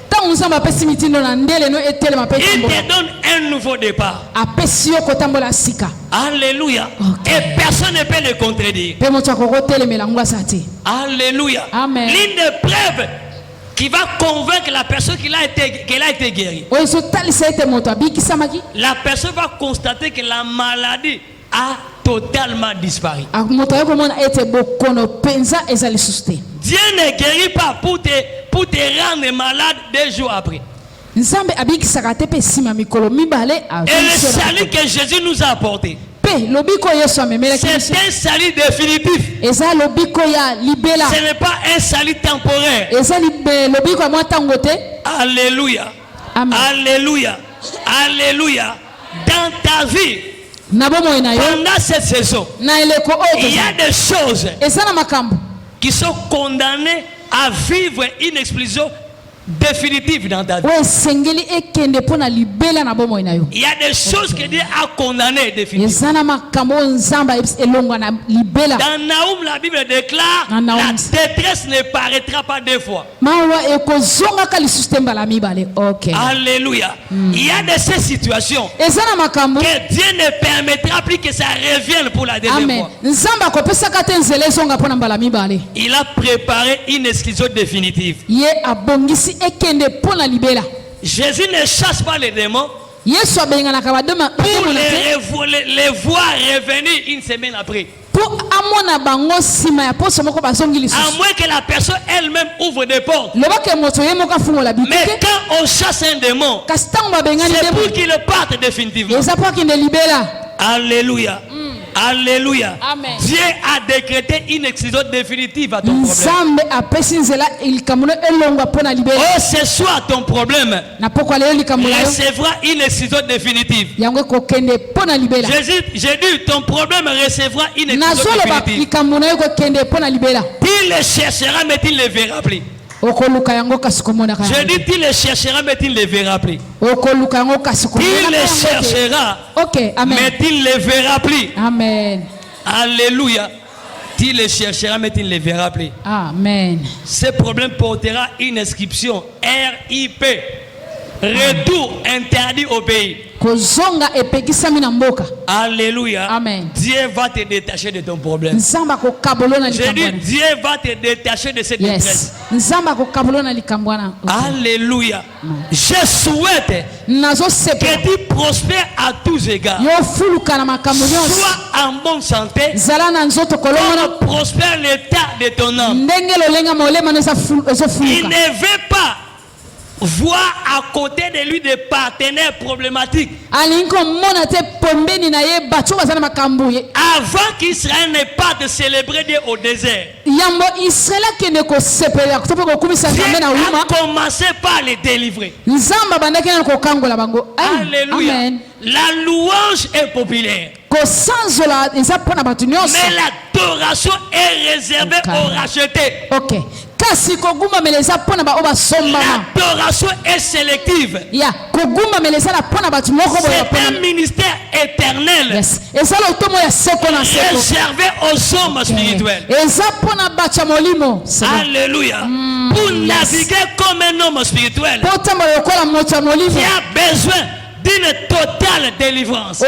Tango nzambe apesi mitindo na ndele no etelema pe
Il
tambola.
te donne un nouveau départ.
Apesi yo kotambola sika.
Alléluia.
Ok.
Et personne ne peut le contredire.
Pe moto akokotelemela ngo asa te.
Alléluia.
Amen.
L'une des preuves qui va convaincre la personne qu'elle a été guérie.
Oyo ezotalisa ete moto abikisamaki.
La personne va constater que la maladie a totalement disparu.
Moto ayo komona ete bokono penza eza lisusu te.
Dieu ne guérit pas pour te rendre malade 2 jours après.
Nzambe abikisaka te pe sima mikolo mibale
Et le salut que Jésus nous a apporté,
pe lobiko yesu amemelaki biso.
c'est un salut définitif.
Eza lobiko ya libela.
Ce n'est pas un salut temporaire.
Eza lobiko ya mwa tango te.
Alléluia.
Amen.
Alléluia. Alléluia. Dans ta vie,
Na bomoi na yo
pendant cette saison,
na eleko oyo
il y a des choses
eza na makambo
qui sont condamnées à vivre une explosion définitive dans ta vie. Il y a des choses que Dieu a condamnées définitivement. Dans Naoum, la Bible déclare la détresse ne paraîtra pas deux fois. Alléluia. Il y a de ces situations que Dieu ne permettra plus que ça revienne pour la dernière fois. Il a préparé une exclusion définitive. Jésus ne chasse pas les démons pour les voir revenir une semaine après. À moins que la personne elle-même ouvre des portes. Mais quand on chasse un démon, c'est pour qu'il parte définitivement. Alléluia. Alléluia.
Amen.
Dieu a décrété une exclusion définitive à ton problème. Oh, ce soir ton problème recevra une exclusion définitive. J'ai dit ton problème recevra une exclusion définitive. Il le cherchera mais il ne le verra plus. Je dis il le cherchera mais il ne le verra plus. Il le cherchera mais il ne le verra plus.
Amen.
Alléluia. Il le cherchera mais il ne le verra plus.
Amen.
Ce problème portera une inscription RIP. Retour interdit au pays. Alléluia.
Amen.
Dieu va te détacher de ton problème. Je dis Dieu va te détacher de cette détresse. Alléluia. Je souhaite que tu prospères à tous égards. Sois en bonne santé. Prospère l'état de ton âme. Il ne veut pas voir à côté de lui des partenaires problématiques. Avant qu'Israël n'ait pas de célébrer Dieu au désert, Dieu a commencé par les délivrer. Alléluia. La louange est populaire, mais l'adoration est réservée aux rachetés. L'adoration est sélective. C'est un ministère éternel réservé aux hommes spirituels. Alléluia. Pour naviguer comme un homme spirituel qui a besoin d'une totale délivrance.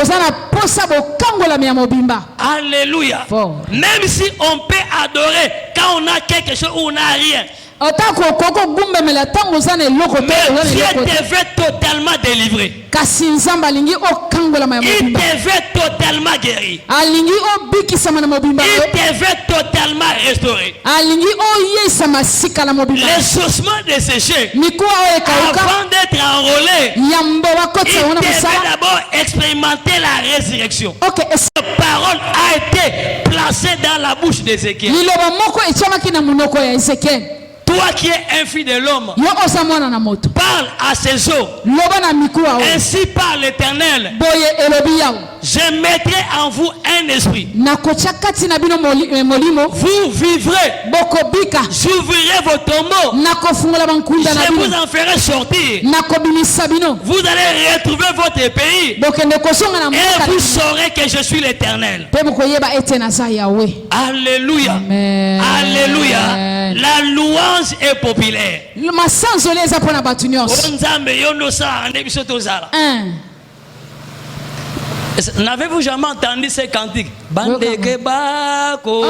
Alléluia. Même si on peut adorer quand on a quelque chose ou on n'a rien, mais Dieu te veut totalement délivré. Il te veut totalement guéri. Il te veut totalement restauré. Les ossements desséchés, avant d'être enrôlés, il devait d'abord expérimenter la résurrection. La parole a été placée dans la bouche d'Ézéchiel. Toi qui es un fils de l'homme, parle à ces eaux. Ainsi parle l'Éternel. Je mettrai en vous un esprit. Vous vivrez. J'ouvrirai vos tombeaux. Je vous en ferai sortir. Vous allez retrouver votre pays. Et vous saurez que je suis l'Éternel. Alléluia.
Amen.
Alléluia. La louange est populaire. N'avez-vous jamais entendu ces cantiques? Bandeke bako.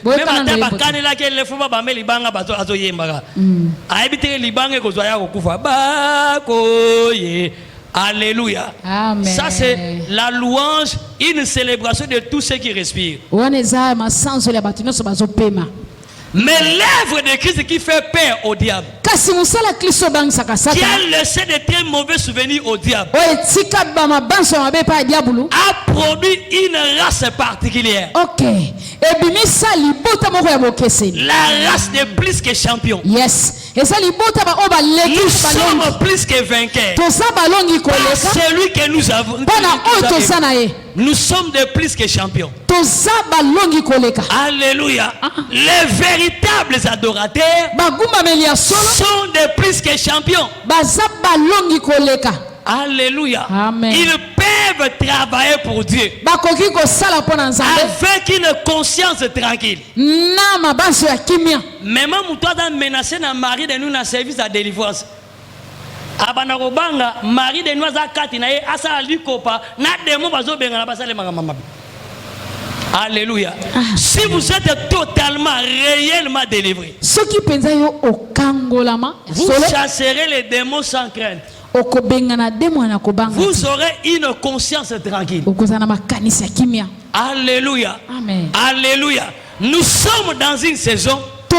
Même à Tabakanela qui le faut pas bameli banga bato azoyembaga. Aibite libanga kozwaya kokufa bako ye. Alléluia.
Amen.
Ça c'est la louange, une célébration de tous ceux qui respirent. Mais l'œuvre de Christ qui fait peur au diable, qui a laissé de très mauvais souvenirs au diable, a produit une race particulière. La race de plus que champion.
Yes.
Nous sommes plus que vainqueurs. Celui que nous avons. Nous sommes de plus que champions. Alléluia. Les véritables adorateurs sont de plus que champions. Alléluia.
Amen.
Ils peuvent travailler pour Dieu avec une conscience tranquille. Même toi dans menacer na mari de nous dans service à délivrance. Abana robanga mari de nous a kati na ye asa likopa na demo bazo benga na basale mama. Alléluia. Si vous êtes totalement réellement délivré, vous chasserez les démons sans crainte. Vous aurez une conscience tranquille. Alléluia.
Amen.
Alléluia. Nous sommes dans une saison où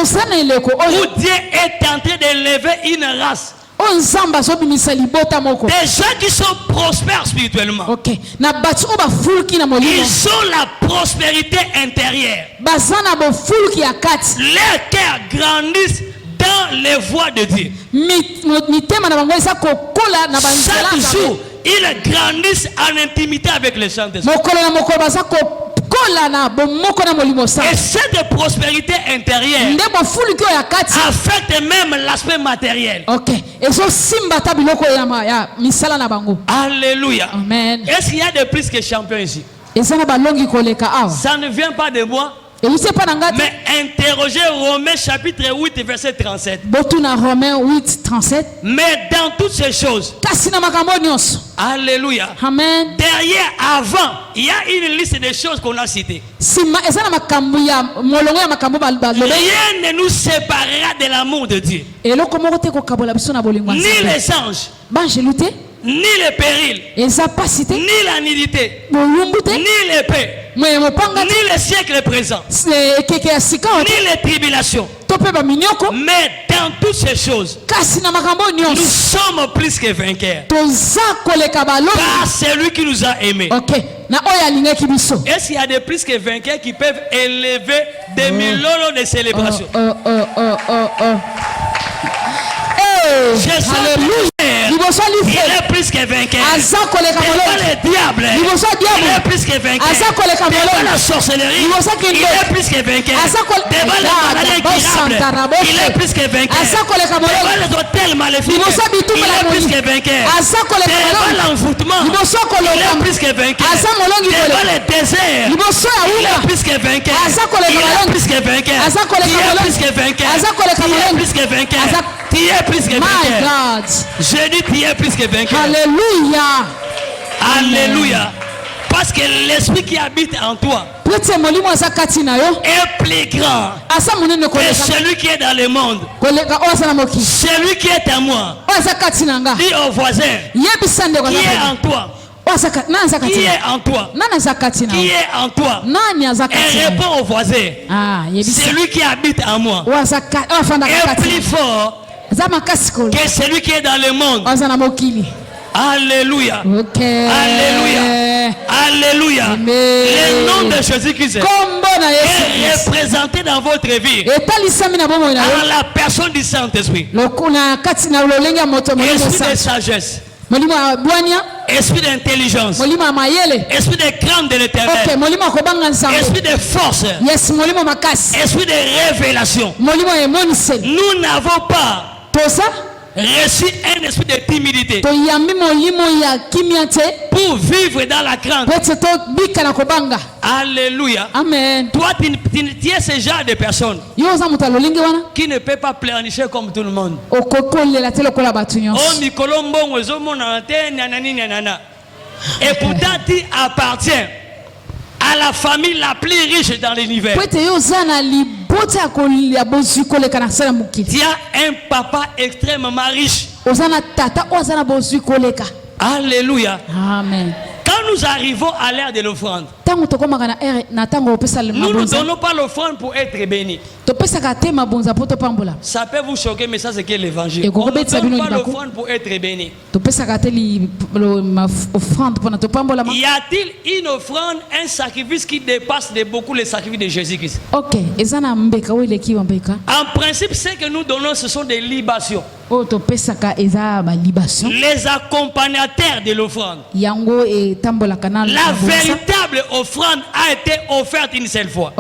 Dieu est en train d'élever une race. Des gens qui sont prospères spirituellement. Ils ont la prospérité intérieure. Leurs cœurs grandissent dans les voies de Dieu. Chaque jour, ils grandissent en intimité avec les Saint-Esprit. Et cette prospérité intérieure affecte même l'aspect matériel. Alléluia.
Amen.
Est-ce qu'il y a de plus que champions ici? Ça ne vient pas de moi. Mais interrogez Romains chapitre 8 verset 37. Mais dans toutes ces choses, alléluia.
Amen.
Derrière, avant, il y a une liste de choses qu'on a citées. Rien ne nous séparera de l'amour de Dieu. Ni les anges, ni les périls, ni la nudité, ni l'épée, ni les siècles présents, ni les tribulations. Mais dans toutes ces choses, nous sommes plus que vainqueurs par celui qui nous a aimés. Est-ce qu'il y a des plus que vainqueurs qui peuvent élever des millions de célébrations? Il est plus que vainqueur. Devant le diable, il est plus que vainqueur. Devant la sorcellerie, il est plus que vainqueur. Devant les maladies incurables, il est plus que vainqueur. Devant les hôtels maléfiques, il est plus que vainqueur. Devant l'envoûtement, il est plus que vainqueur. Devant les déserts, il est plus que vainqueur. Il est plus que vainqueur. Il est plus que vainqueur. Il est plus que vainqueur. Tu es plus que vainqueur. Je dis tu es plus que vainqueur.
Alléluia.
Alléluia. Parce que l'esprit qui habite en toi est plus grand que celui qui est dans le monde. Celui qui est en moi. Dis au voisin qui est en toi. Qui est en toi? Qui est en toi? Et réponds au voisin. Celui qui habite en moi est plus fort que celui qui est dans le monde. Alléluia. Alléluia. Alléluia. Le nom de Jésus-Christ est représenté dans votre vie en la personne du Saint-Esprit. Esprit de sagesse, esprit d'intelligence, esprit de crainte de l'Éternel, esprit de force, esprit de révélation. Nous n'avons pas reçu un esprit de timidité pour vivre dans la crainte. Alléluia.
Amen.
Toi, tu es ce genre de personne qui ne peut pas pleurnicher comme tout le monde. Et pourtant, tu appartiens à la famille la plus riche dans l'univers. Tu as un papa extrêmement riche. Alléluia.
Amen.
Quand nous arrivons à l'ère de l'offrande, Nous ne donnons pas l'offrande pour être bénis. Ça peut vous choquer, mais ça c'est que l'évangile. On ne donne pas l'offrande pour être béni. Y a-t-il une offrande, un sacrifice qui dépasse de beaucoup le sacrifice de Jésus-Christ? En principe, ce que nous donnons, ce sont des libations. Les accompagnateurs de l'offrande. La véritable offrande a été offerte une seule fois.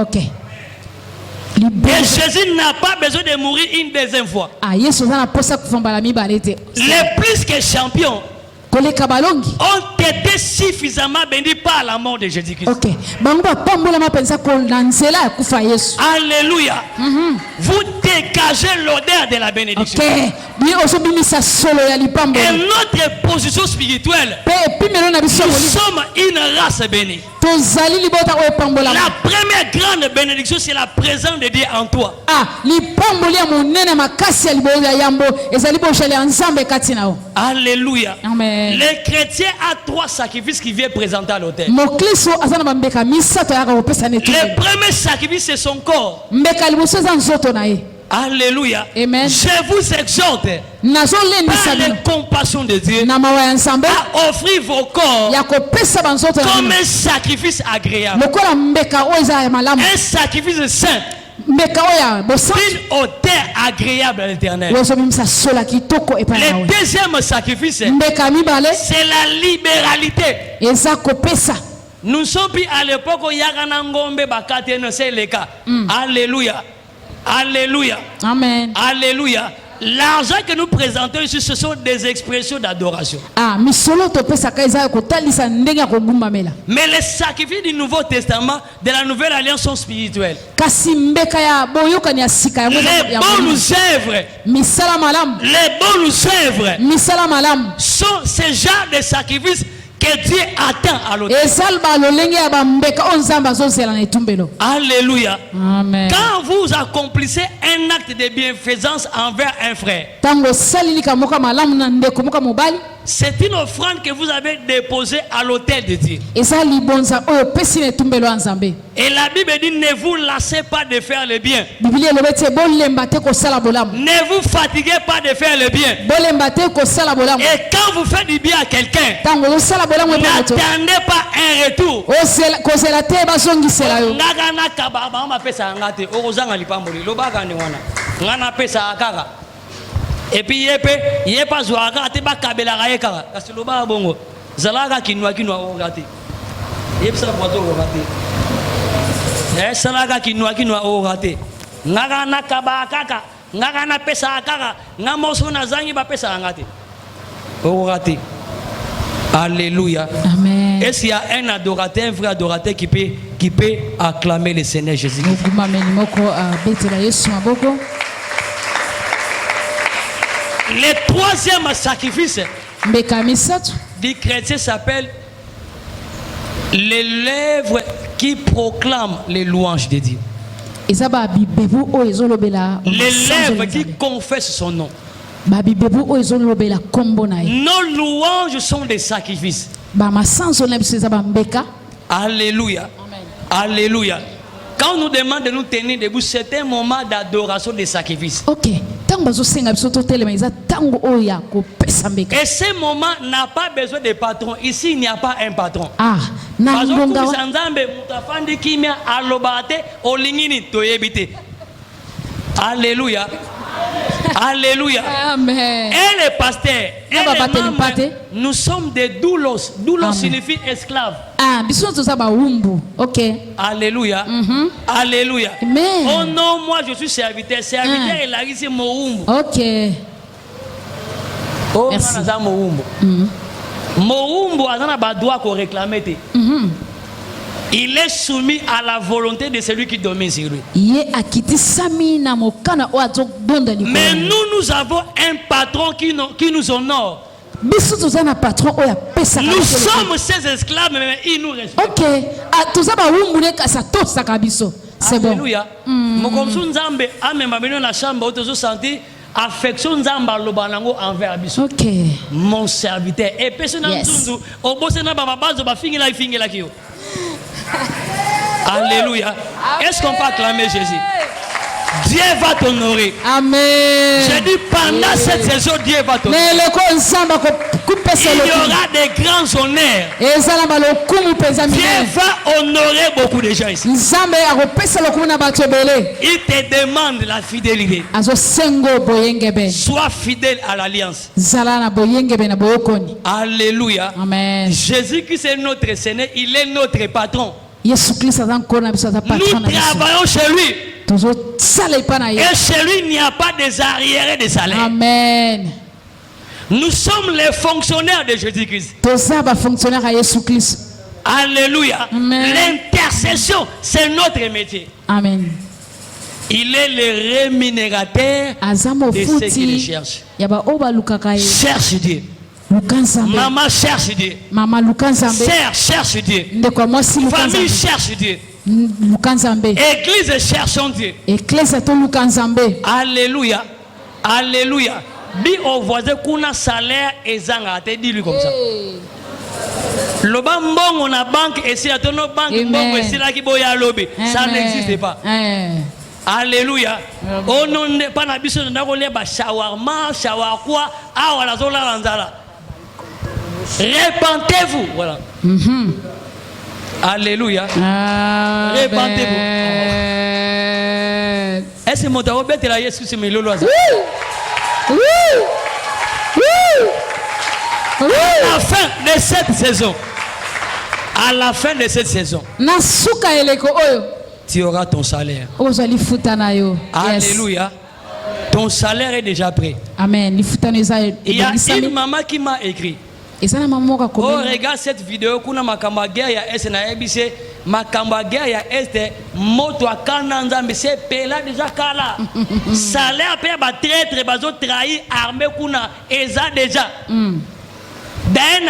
Et Jésus n'a pas besoin de mourir une deuxième fois. Les plus que champions ont été suffisamment bénis par la mort de Jésus-Christ. Alléluia. Vous dégagez l'odeur de la bénédiction. Et notre position spirituelle, nous sommes une race bénie. La première grande bénédiction, c'est la présence de Dieu en toi. Alléluia.
Amen.
Les chrétiens ont 3 sacrifices qui viennent présenter à l'autel.
Le
premier sacrifice, c'est son corps. Alléluia.
Amen.
Je vous exhorte par les compassions de Dieu à offrir vos corps comme un sacrifice agréable, un sacrifice saint, une odeur agréable à l'Éternel. Le deuxième sacrifice, c'est la libéralité. Nous sommes plus à l'époque où c'est le cas. Alléluia. Alléluia.
Amen.
Alléluia. L'argent que nous présentons ici, ce sont des expressions d'adoration. Mais les sacrifices du Nouveau Testament, de la Nouvelle Alliance, sont spirituels. Les bonnes œuvres sont ces genres de sacrifices que Dieu attend à l'autel. Alléluia.
Amen.
Quand vous accomplissez un acte de bienfaisance envers un frère, c'est une offrande que vous avez déposée à l'autel de Dieu. Et la Bible dit, ne vous lassez pas de faire le bien. Ne vous fatiguez pas de faire le bien. Et quand vous faites du bien à quelqu'un, n'attendez pas un retour. Et puis il y a pas zoaka te ba kabela kaka kasi loba bongo zalaka kinwa ogati yebisa bozo ogati salaka kinwa ogati ngaka na kaba kaka ngaka na pesa kaka ngamoso na zangi ba pesa ngati ogati. Alléluia.
Amen.
Est-ce qu'il y a un adorateur, un vrai adorateur qui peut acclamer le Seigneur Jésus? Le troisième sacrifice du chrétien s'appelle les lèvres qui proclament les louanges de Dieu. Les lèvres qui confessent son nom. Nos louanges sont des sacrifices. Alléluia. Alléluia. Quand on nous demande de nous tenir debout, c'est un moment d'adoration, de sacrifice.
Ok.
Et ce moment n'a pas besoin de patron. Ici, il n'y a pas un patron. Alléluia. Alléluia.
Amen.
Et les pasteurs, nous sommes des doulos. Doulos signifie esclave.
Ok.
Alléluia. Alléluia.
Amen.
Oh non, moi je suis serviteur. Serviteur, il a ici mon
ok.
Oh,
merci.
Moumbo a droit qu'on réclame. Il est soumis à la volonté de celui qui domine sur lui. Mais nous avons un patron qui nous honore. Nous sommes ses esclaves, mais il nous respecte. Alléluia. Affection envers mon serviteur. Et personne n'a Alléluia. Est-ce qu'on peut acclamer Jésus? Dieu va t'honorer.
Amen.
J'ai dit pendant cette saison, Dieu va t'honorer. Il y aura des grands honneurs. Dieu va honorer beaucoup de gens ici. Il te demande la fidélité. Sois fidèle à l'alliance. Alléluia.
Amen.
Jésus-Christ est notre Seigneur. Il est notre patron. Nous travaillons chez lui. Et chez lui, il n'y a pas des arriérés de salaire.
Amen.
Nous sommes les fonctionnaires de Jésus-Christ. Alléluia. L'intercession, c'est notre métier.
Amen.
Il est le rémunérateur de ceux qui le cherchent. Cherche Dieu. Maman cherche Dieu. Sœur cherche Dieu. Famille cherche Dieu. Église cherchons Dieu. Alléluia. Alléluia. Dis au voisin qu'on a salaire et zanga. Dis-lui comme ça. Le banque, on a banque et si à ton banque, ça n'existe pas. Alléluia. On n'est pas habitué de faire shawarma, shawarma, la zola lanzala. Répentez-vous. Voilà. Alléluia. Répentez-vous. Est-ce que mon tarot est là? Est-ce que c'est mes lolos? À la fin de cette saison, à la fin de cette saison, tu auras ton salaire. Alléluia. Ton salaire est déjà prêt.
Amen.
Il y a une maman qui m'a écrit. Oh, regarde cette vidéo. Kuna makamba guerre ya est na ebise makamba guerre ya est moto akana nzambe c'est pela déjà kala. Salaire pe ba traître bazo trahir armée kuna eza déjà. D'ailleurs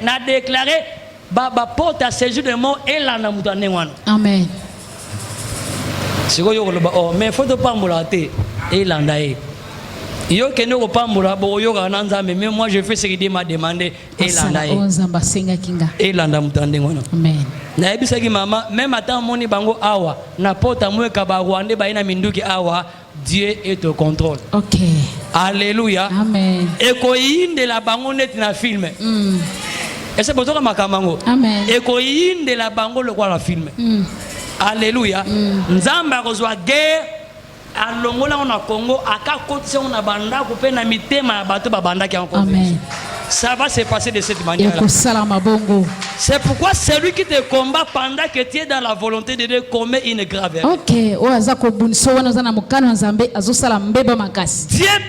n'a déclaré ba porte à séjour de mort et la na mutane wana.
Amen.
Siko yo ko oh mais faut pas mbulate et landae. Yo keno ko pambola bo yo kana nzambe mais moi je fais ce qu'il m'a demandé et landae. Et landa mutande wana.
Amen.
Na ebisaki mama même attend moni bango awa na porte moi ka ba Rwanda ba ina minduki awa Dieu est au contrôle.
OK.
Alléluia.
Amen.
Et ko yinde la bango net na film. Et c'est pour makamango.
Amen.
Et ko yinde la bango le quoi la film. Alléluia. Nzamba kozwa guerre alongola na Congo akakotse on banda ko pe na mitema bato babanda ki encore.
Amen.
Ça va se passer de cette manière. C'est pourquoi celui qui te combat pendant que tu es dans la volonté de Dieu commet une grave erreur.
OK.
Dieu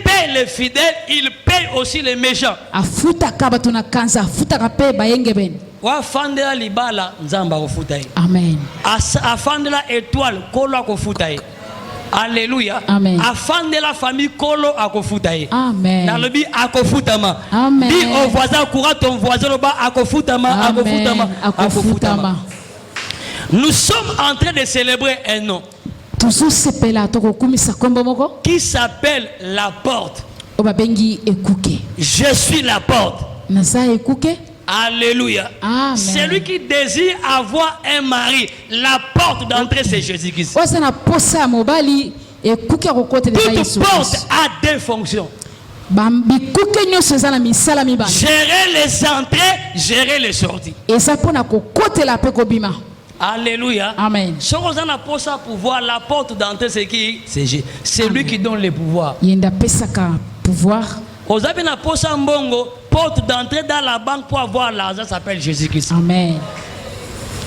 paye les fidèles, il paye aussi les méchants. Afandela libala nzamba kofuta ye.
Amen.
Afandela étoile kolo akofuta ye. Alléluia.
Amen.
Afin de la famille kolo akofuta ye.
Amen.
Dans le but akofutama.
Amen.
Dis au voisin courant ton voisin le bas akofutama, akofutama, akofutama. Nous sommes en train de célébrer un nom qui s'appelle la porte. Je suis la porte. Alléluia.
Amen.
Celui qui désire avoir un mari, la porte d'entrée c'est Jésus-Christ. Toute porte a deux fonctions. Gérer les entrées, gérer les sorties. Alléluia.
Amen.
Si on a pour ça pouvoir, la porte d'entrée c'est qui? C'est lui qui donne le pouvoir. Vous avez une porte d'entrée dans la banque pour avoir l'argent s'appelle Jésus-Christ.
Amen.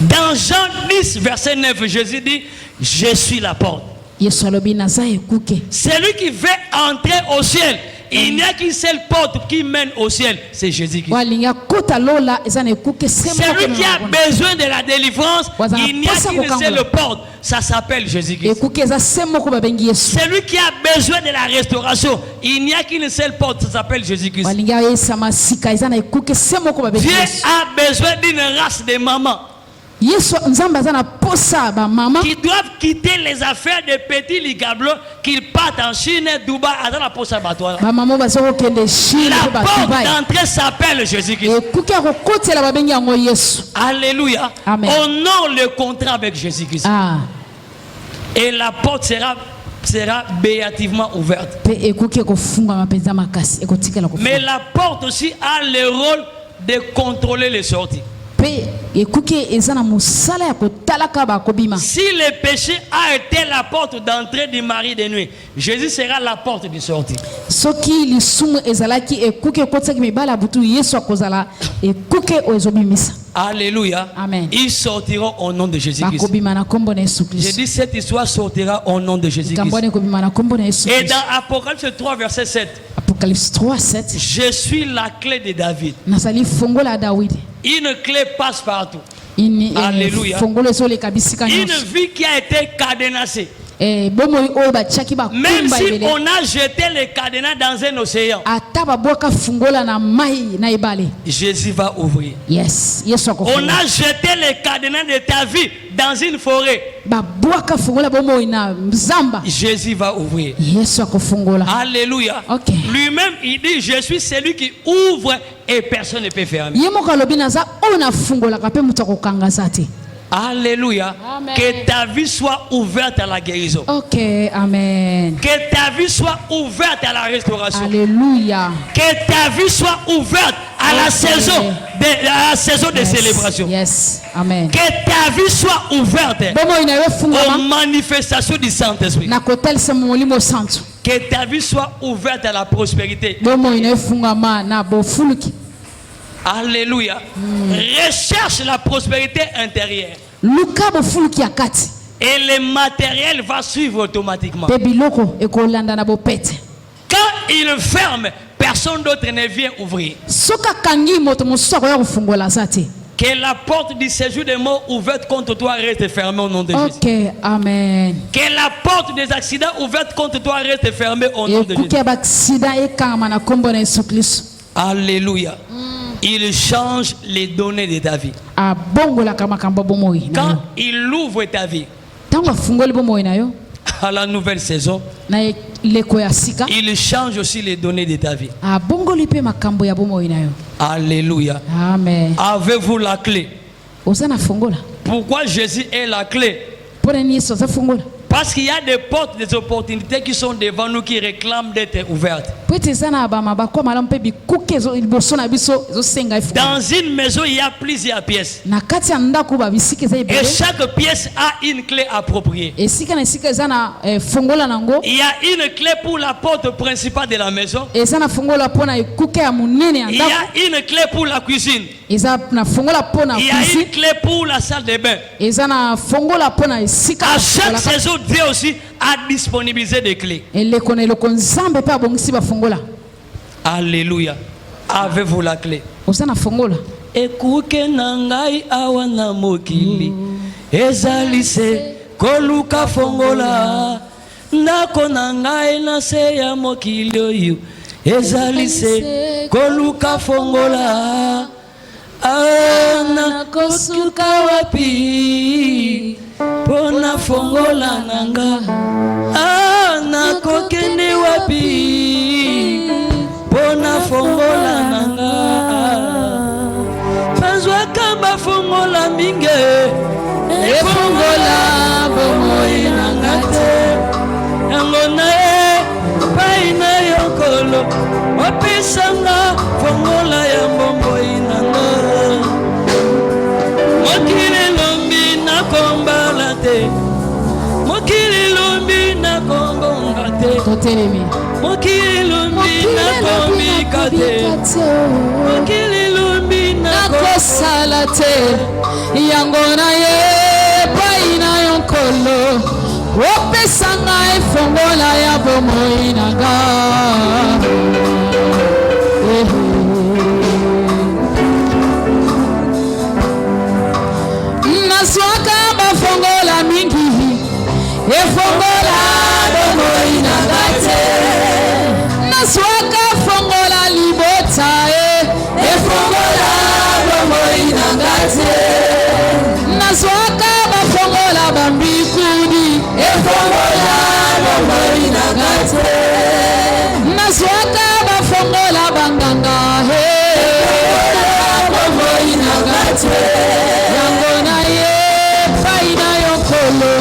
Dans Jean 10, verset 9, Jésus dit, je suis la porte. Celui qui veut entrer au ciel, il n'y a qu'une seule porte qui mène au ciel, c'est Jésus-Christ. Celui qui a besoin de la délivrance, il n'y a qu'une seule porte, ça s'appelle Jésus-Christ. Celui qui a besoin de la restauration, il n'y a qu'une seule porte, ça s'appelle Jésus-Christ. Dieu a besoin d'une race de mamans qui doivent quitter les affaires de petits ligablons, qu'ils passent partent en Chine, Dubaï, à la poste à Batois. La porte d'entrée s'appelle Jésus-Christ. Alléluia. Honore le contrat avec Jésus-Christ. Et la porte sera béativement ouverte. Mais la porte aussi a le rôle de contrôler les sorties. Si le péché a été la porte d'entrée du mari de nuit, Jésus sera la porte de sortie. Alléluia.
Amen.
Ils sortiront au nom de Jésus-Christ. J'ai dit cette histoire sortira au nom de Jésus-Christ. Et dans Apocalypse 3 verset 7.
Apocalypse 3 7.
Je suis la clé de David. Une clé passe partout. Alléluia. Une vie qui a été cadenassée. Même si on a jeté les cadenas dans un océan, Jésus va ouvrir.
Yes.
On a jeté les cadenas de ta vie dans une forêt, Jésus va ouvrir. Alléluia.
Okay.
Lui-même il dit je suis celui qui ouvre et personne ne peut fermer. Alléluia.
Amen.
Que ta vie soit ouverte à la guérison.
Ok, amen.
Que ta vie soit ouverte à la restauration.
Alléluia.
Que ta vie soit ouverte à la saison de célébration.
Yes, amen.
Que ta vie soit ouverte aux manifestations du Saint-Esprit. Que ta vie soit ouverte à la prospérité. Alléluia. Recherche la prospérité intérieure. Et le matériel va suivre automatiquement. Quand il ferme, personne d'autre ne vient ouvrir. Que la porte du séjour des morts ouverte contre toi reste fermée au nom de Jésus.
Ok, amen.
Que la porte des accidents ouverte contre toi reste fermée au nom de Jésus. Alléluia. Il change les données de ta vie. Quand il ouvre ta vie à la nouvelle saison, il change aussi les données de ta vie. Alléluia.
Amen.
Avez-vous la clé? Pourquoi Jésus est la clé? Parce qu'il y a des portes, des opportunités qui sont devant nous qui réclament d'être ouvertes. Dans une maison, il y a plusieurs pièces. Et chaque pièce a une clé appropriée. Il y a une clé pour la porte principale de la maison. Il y a une clé pour la cuisine. Il y a une clé pour la salle de bain. À chaque saison, Dieu aussi a disponibilisé des clés. Alléluia. Avez-vous la clé? Ekuke nangai awana mokili ezalise koluka fongola ndako nangai na se ya mokili oyo ezalise koluka fongola ana kosuka wapi pona fongola nanga ana kokende wapi pona fongola nanga panzwa kamba fongola minge e fongola bomoi nanga te yango na e paina yokolo wapisanga fongola ya bomoi nanga mokili lombi na kombala te mokili lombi na kombonga te mokili lombi na kombika te mokili lombi na kosala te yango na ye paina yonkolo opesanga efongola ya bomoi nanga naswaka bafongola mingi efongola bomoi nanga te naswaka fongola libota efongola bomoi nanga te naswaka bafongola bambikudi efongola bomoi nanga
te yango na ye pai na yokolo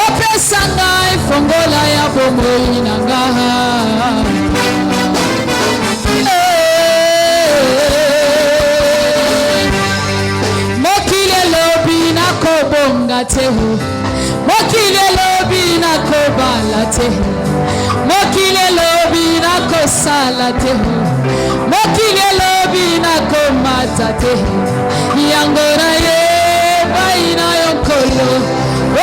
opesa ngai fongola ya bomoi na ngai mokile lobi na kobonga te mokile lobi na kobala te mokile lobi na kosala te mokile lobi na komata te yango na ye bai na yokolo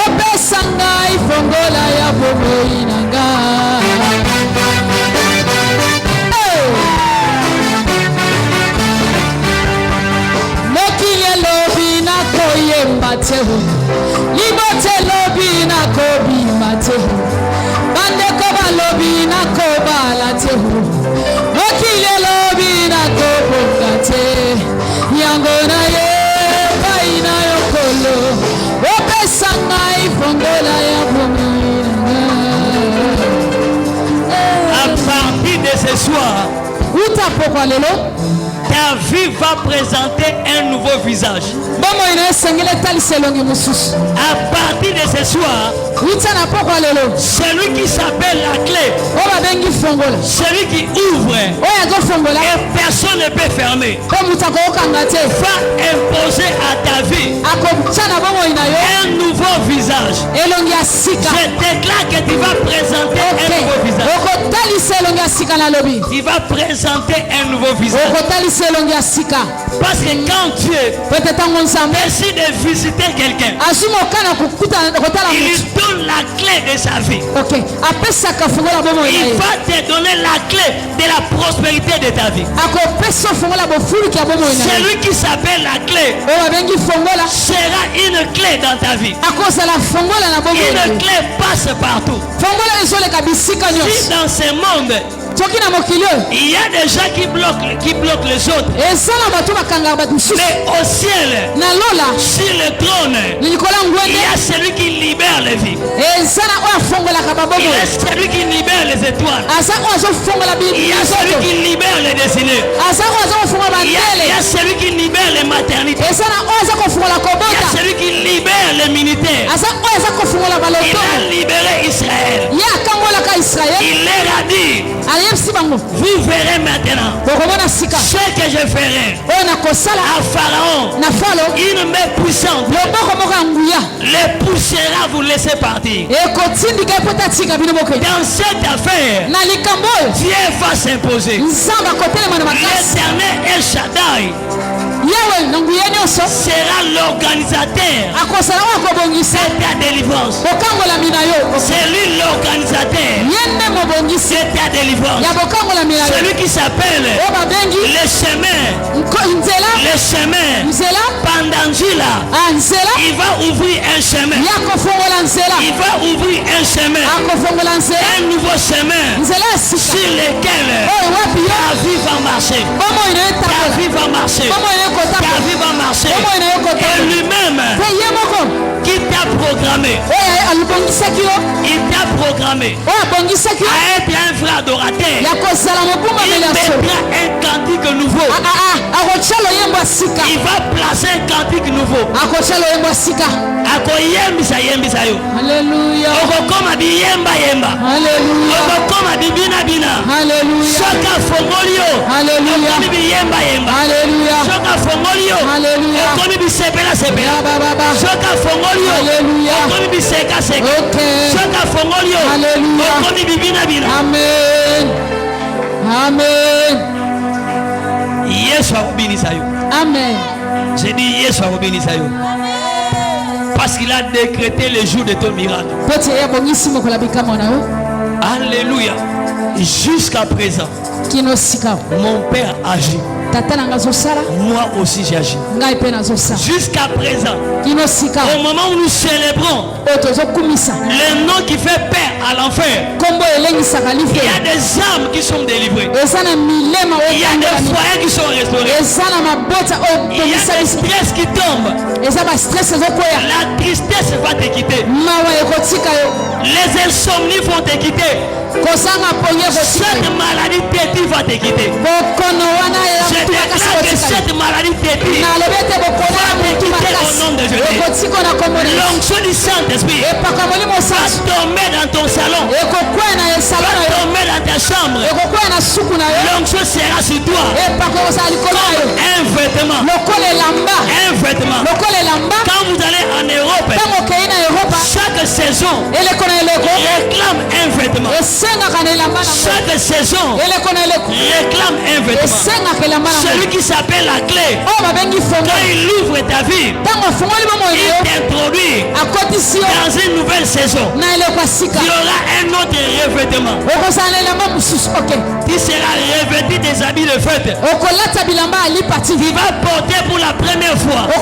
opesa ngai fongola ya bomoi na ngai mokile lobi na koyemba te libote lobi na kobima te bandeko balobi na kobala te mokile lobi na kobonga te yango na ye bai na yokolo opesa ngai fongola ya bomoi na ngai.
À partir de ce soir, ta vie va présenter un nouveau visage. À partir de ce soir, celui qui s'appelle la clé, celui qui ouvre et personne ne peut fermer, va imposer à ta vie un nouveau visage. Je déclare que tu vas présenter un nouveau visage. Tu vas présenter un nouveau visage. Parce que quand Dieu décide de visiter quelqu'un, il lui donne la clé de sa vie. Il va te donner la clé de la prospérité de ta vie. Celui qui s'appelle la clé sera une clé dans ta vie. Une clé passe partout. Si dans ce monde il y a des gens qui bloquent les autres, mais au ciel, sur le trône, il y a celui qui libère les vies. Il y a celui qui libère les étoiles. Il y a celui qui libère les destinées. Il y a celui qui libère les maternités. Il y a celui qui libère les militaires. Il a libéré Israël. Il leur a dit, vous verrez maintenant ce que je ferai à Pharaon. Une main puissante les poussera à vous laisser partir. Dans cette affaire, Dieu va s'imposer. L'Éternel El Shaddai sera l'organisateur de ta délivrance. C'est lui l'organisateur de ta délivrance. Celui qui s'appelle le chemin Pandangila. Il va ouvrir un chemin. Il va ouvrir un chemin, un nouveau chemin sur lequel ta vie va marcher. Ta vie va marcher. Ta vie va marcher. Et lui-même qui t'a programmé, il t'a programmé à être un vrai adorateur. Il mettra un cantique nouveau. Il va placer un cantique nouveau.
Alléluia. Amen. Amen. Amen.
J'ai dit yes, parce qu'il a décrété le jour de ton miracle. Alléluia. Jusqu'à présent, mon Père agit. Moi aussi j'agis. Jusqu'à présent, au moment où nous célébrons le nom qui fait paix à l'enfer, il y a des âmes qui sont délivrées. Il y a des foyers qui sont restaurés. Il y a des stress qui tombent. La tristesse va te quitter. Les insomnies vont te quitter. Cette maladie tétine va te quitter. Je déclare que cette maladie tétine va te quitter au nom de Jésus. L'onction du Saint-Esprit va tomber dans ton salon, va tomber dans ta chambre. L'onction sera sur toi comme un vêtement. Un vêtement. Quand vous allez en Europe, chaque saison réclame un vêtement. Chaque saison réclame un vêtement. Celui qui s'appelle la clé, quand il ouvre ta vie, il t'introduit dans une nouvelle saison. Il y aura un autre revêtement. Tu seras revêtu des habits de fête. Tu vas porter pour la première fois le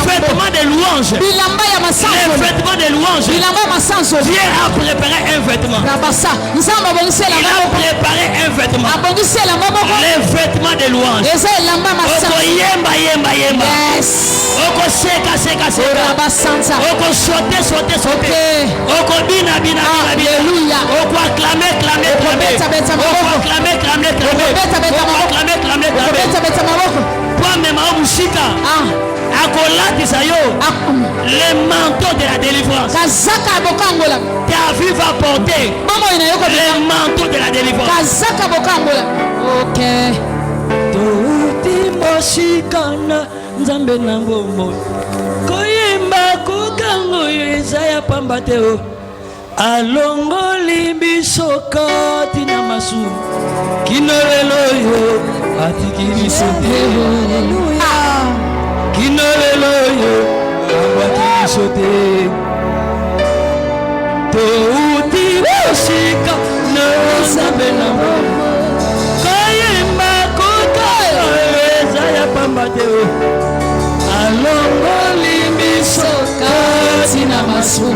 vêtement de louange. Le vêtement de louange. Dieu a préparé un vêtement. Il a préparé un vêtement. Le vêtement de louange. Oko yemba yemba yemba. Oko seka seka seka. Oko sauter. Oko bina bina bina. Oko acclamer clamer clamer. Oko acclamer. Toi même au musika. Le manteau de la délivrance. Ta vie va porter le manteau de la délivrance.
Ok.
Touti moshikana nzambe na ngombo koyemba kokango Yesaya pambateo alongoli biso kati na masu kinolelo yo atikili sote kinolelo yo abakili sote touti moshikana nzambe na ngombo Pambateo alongoli biso kati na masu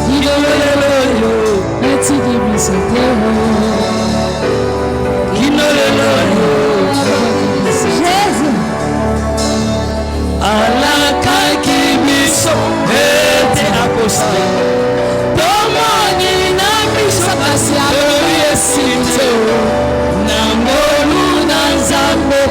kinolelo yo etiki biso teo kinolelo yo Jésus alakaki biso ete akosa tomoni na biso kasi aloyesiteo nangolu na nzambe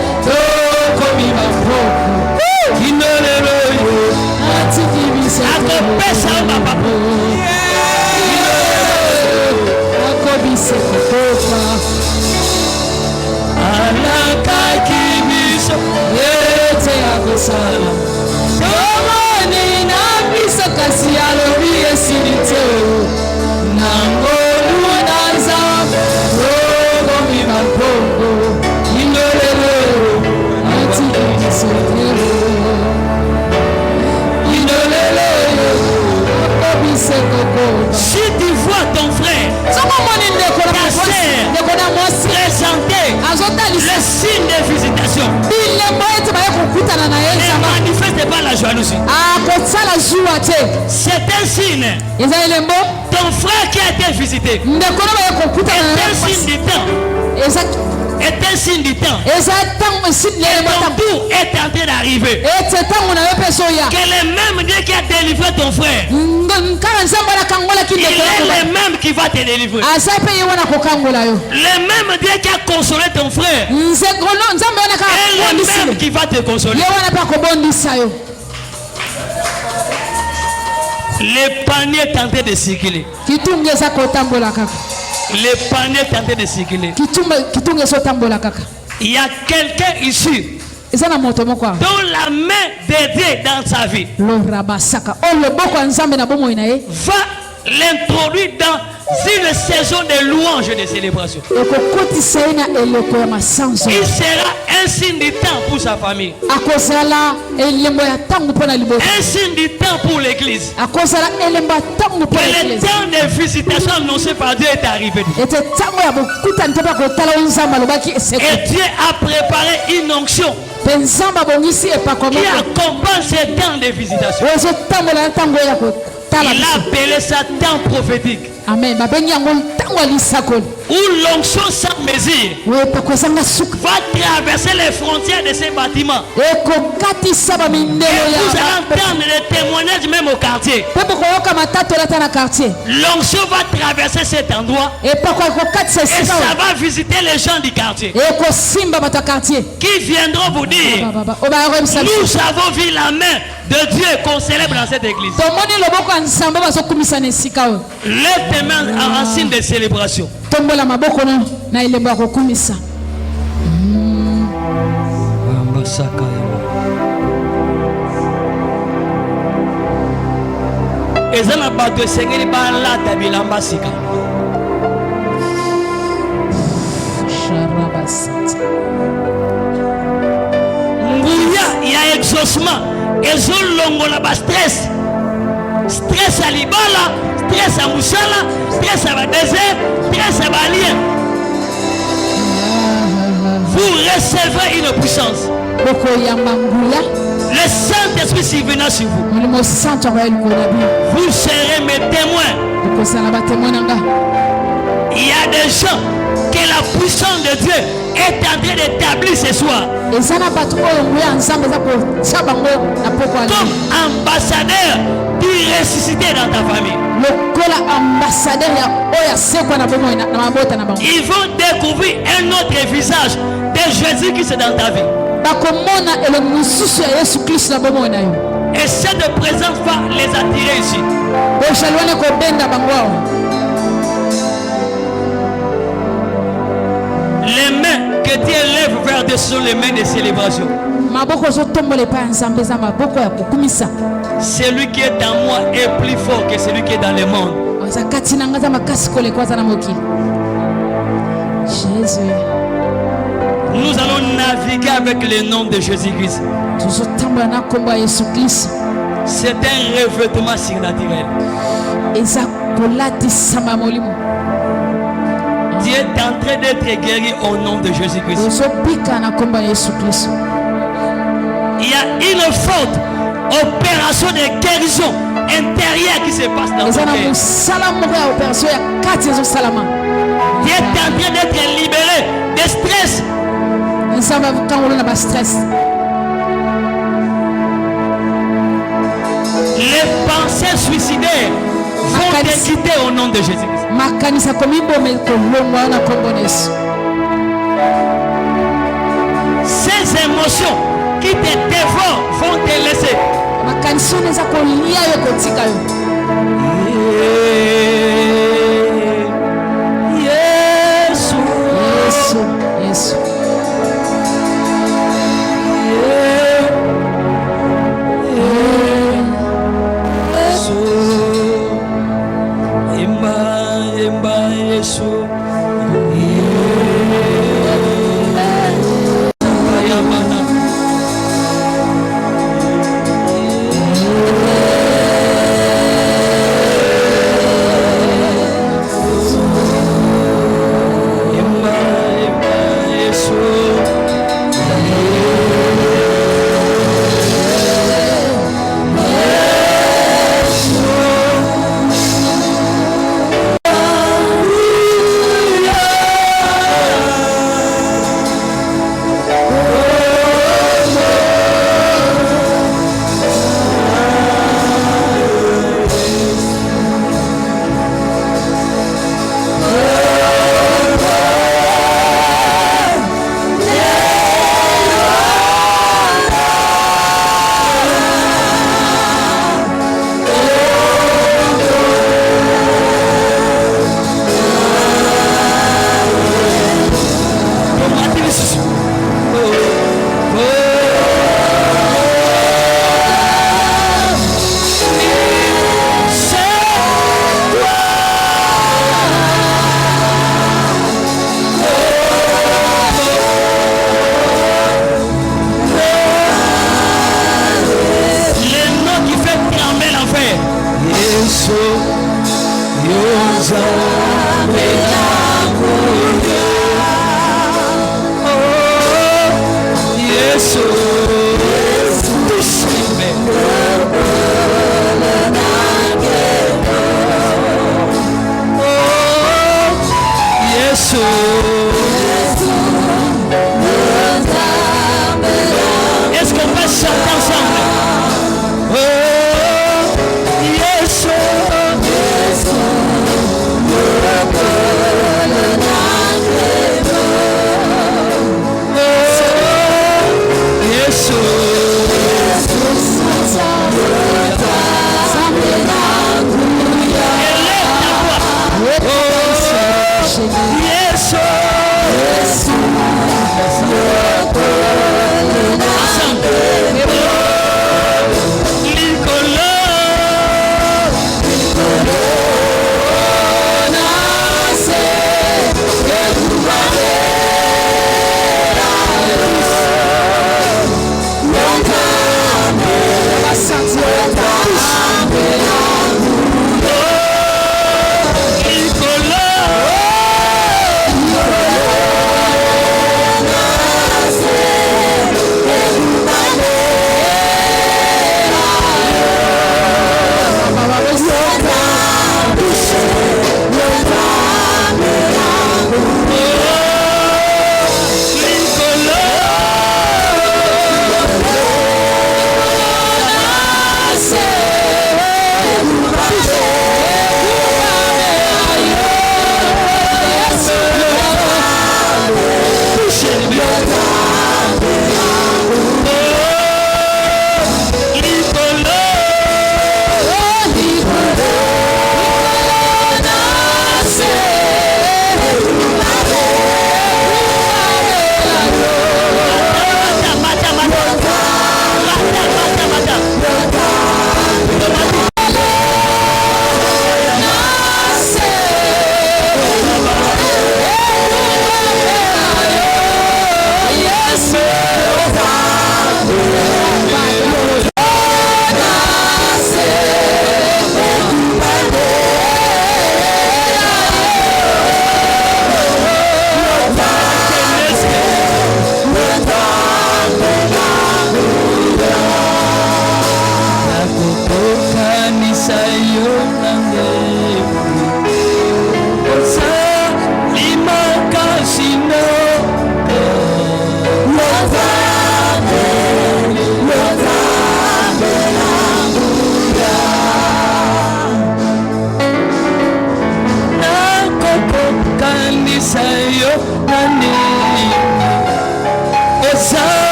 si tu vois ton frère, ta sœur présenter le signe de visitation, ne manifeste pas la jalousie. C'est un signe. Ton frère qui a été visité est un signe du temps. Est un signe du temps. Et ton tour est en train d'arriver. Que le même Dieu qui a délivré ton frère, il est le même qui va te délivrer. Le même Dieu qui a consolé ton frère est le même qui va te consoler. Le panier est en train de circuler. Le panier est en train de circuler. Il y a quelqu'un ici dont la main de Dieu dans sa vie va l'introduire dans une saison de louange et de célébration. Il sera un signe du temps pour sa famille, un signe du temps pour l'église. Que le temps de visitation annoncé par Dieu est arrivé. Et Dieu a préparé une onction qui accompagne ce temps de visitation. Il a appelé ça temps prophétique.
Amen.
où l'onction sans mesure va traverser les frontières de ces bâtiments. Et vous allez entendre les témoignages même au quartier. L'onction va traverser cet endroit et ça va visiter les gens du quartier qui viendront vous dire: nous avons vu la main de Dieu qu'on célèbre dans cette église. Lève tes mains en signe de célébration. Il y a exaucement. Ils ont longola ba stress à libala, stress à moussala, stress à désert, stress à balien. Vous recevez une puissance. Le Saint-Esprit survenant sur vous. Vous serez mes témoins. Il y a des gens que la puissance de Dieu est en train d'établir ce soir comme ambassadeur du ressuscité dans ta famille. Ils vont découvrir un autre visage de Jésus-Christ dans ta vie. Et cette présence va les attirer ici. Les mains que Dieu lève vers dessus sont les mains de célébration. Celui qui est en moi est plus fort que celui qui est dans le monde.
Jésus.
Nous allons naviguer avec le nom de Jésus-Christ. C'est un revêtement surnaturel. Dieu est en train d'être guéri au nom de Jésus-Christ. Il y a une forte opération de guérison intérieure qui se passe dans ton cœur. Dieu est en train d'être libéré de stress. Les pensées suicidaires vont te quitter au nom de Jésus-Christ. Ces émotions qui te dévorent vont te laisser.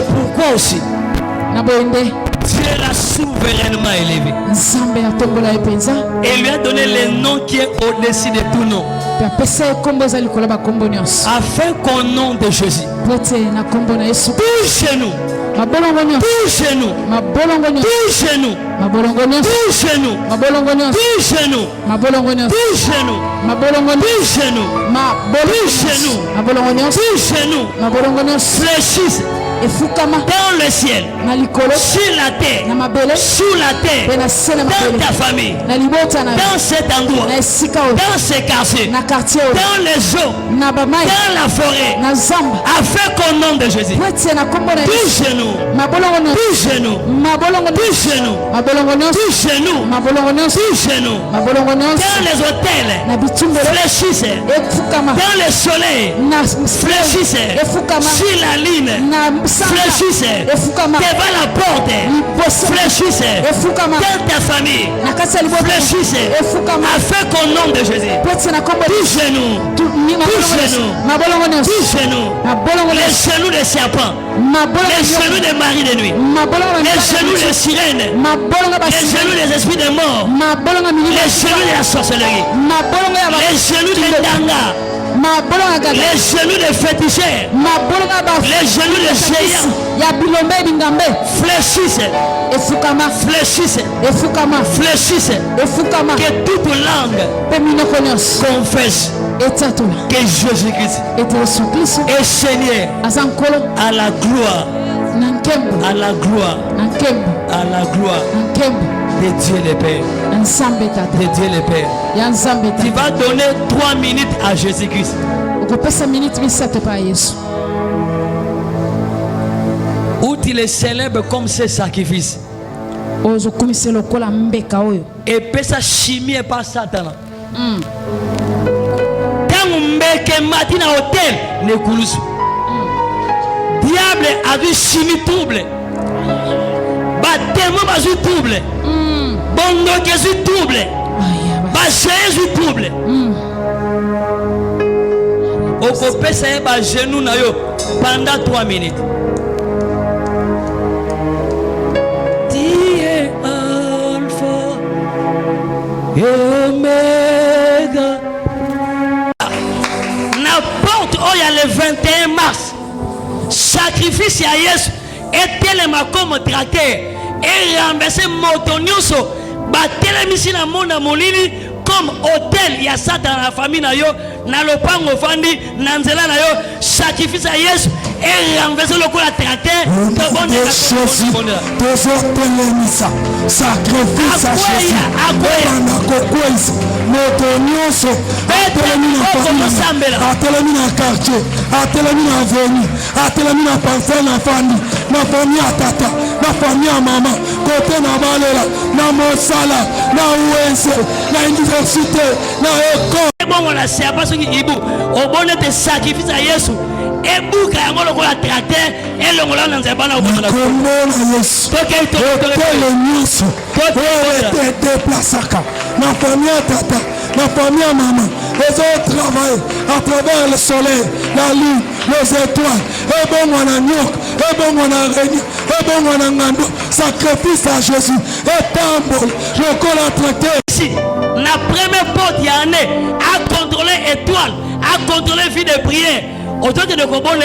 C'est pourquoi aussi Dieu l'a souverainement élevé et lui a donné le nom qui est au-dessus de tout nom, afin qu'au nom de Jésus, tous chez nous, tous chez nous, tous chez nous, tous chez nous, tous chez nous, tous chez nous, tous chez nous, tous chez nous, fléchissent dans le ciel, sur la terre, sous la terre, dans ta famille, dans cet endroit, dans ce quartier, dans les eaux, dans la forêt, afin qu'au nom de Jésus, tous chez nous, tous chez nous, tous chez nous, tous chez nous, tous chez nous, dans les hôtels, fléchissez, dans le soleil, fléchissez, sur la ligne, fléchissez, devant la porte, fléchissez, dans ta famille, fléchissez, afin qu'au nom de Jésus, tous chez nous, tous chez nous, tous chez nous, les genoux des serpents, les genoux des maris de nuit, les genoux des sirènes, les genoux des esprits de mort, les genoux de la sorcellerie, les genoux des tangas, les genoux des féticheurs, les genoux des géants, fléchissez, fléchissez, fléchissez, que toute langue confesse que Jésus-Christ est Seigneur, à la gloire, à la gloire, à la gloire de Dieu le Père, de Dieu le Père. Tu vas donner 3 minutes à Jésus-Christ. Où tu les célèbres comme ses sacrifices. Et puis ça chimie et pas Satan. Quand on met que matin à hôtel, ne coulisse. Diable a vu chimie trouble. Baptême a vu trouble. Bondo qui a vu trouble. Bachet a vu trouble. Au copé ça est bas genou na yo pendant 3 minutes. Omega. N'importe où il y a le 21 mars, sacrifice à Yesu et tellement comme tracteur et renverser motonioso, battre ici na monde molini comme hôtel il y a ça dans la famille na yo na lopango fandi na nzela na yo sacrifice à Yesu et renverser le corps à tracteur to bonne sacrifice à Jésus na kokweza motonioso atelemi na quartier atelemi na avenue atelemi na parcelle na fandi na famille à tata na famille à maman côté na balela na mosala na uense na université na école bon on a c'est pas ce qui ibu au bonne de sacrifice à Yesu et bouka yango lokola tracteur et longola na nzeba na obona kombo na Yesu le nyusu te déplacaka na famille à tata na famille à maman les autres travaillent à travers le soleil la lune les étoiles et bon on a nyok et bon on a régné et bon on a ngando sacrifice à Jésus et tambour lokola tracteur ici la première porte y a année à contrôler étoile à contrôler vie de prière autant de comprendre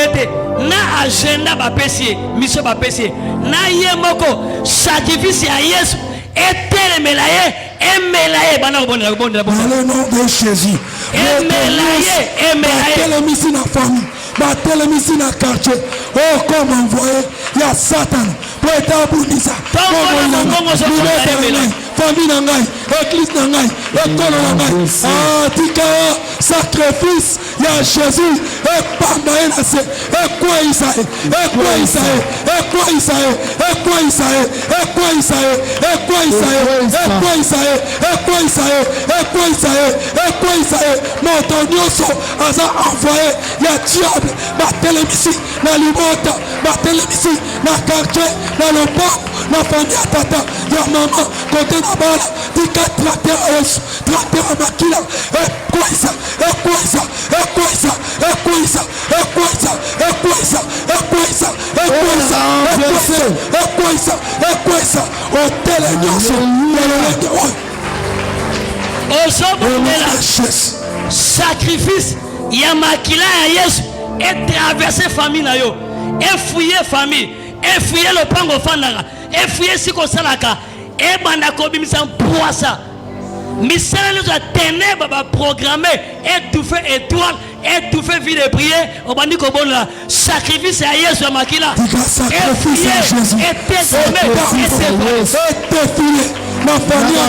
na agenda ba pesier mission ba pesier na yemoko sacrifice à Yesu et tel melaye et melaye bana bonne dans le nom de Jésus et melaye tel mission na famille ba tel mission na quartier oh comme envoyé il y a Satan pour établir ça famille na ngai église na ngai école na ngai tika sacrifice ya Jésus et pamba na se et quoi Isaïe et quoi Isaïe et quoi Isaïe et quoi Isaïe et quoi Isaïe et quoi Isaïe et quoi Isaïe et quoi Isaïe et quoi Isaïe et quoi Isaïe motonioso asa envoyé ya diable ba télémisi na libota ba télémisi na quartier na lopo na famille tata ya maman côté na bala tika tracteur Yesu tracteur makila et quoi ça et quoi ça et quoi ça et quoi ça et quoi ça et quoi ça et quoi ça et quoi ça sacrifice ya makila ya Yesu et traverser famille na yo et fouiller famille et fouiller le pango fandaka et fouiller siko salaka et banda ko bimisa poisa misala nous a ténèbres ba programmer et tout fait étoile et tout fait vie de prière au bandi ko bonla sacrifice ya Yesu ya makila et fouiller et
ma famille a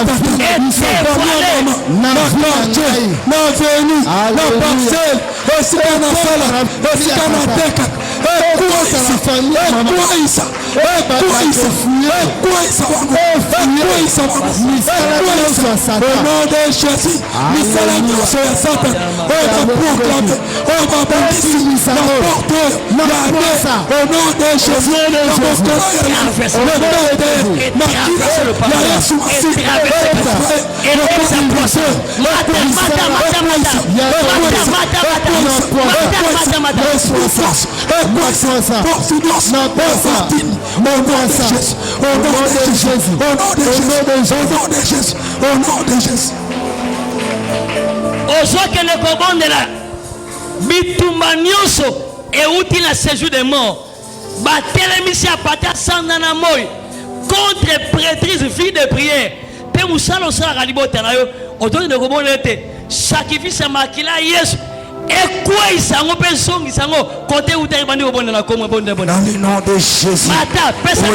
contre prêtrise vie de prière pe musalo sala kalibota na yo autour de kobonete sacrifice makila Yesu et quoi isango pe songi sango côté utari bandi kobonela comme bonne bonne dans le nom de Jésus
mata pesa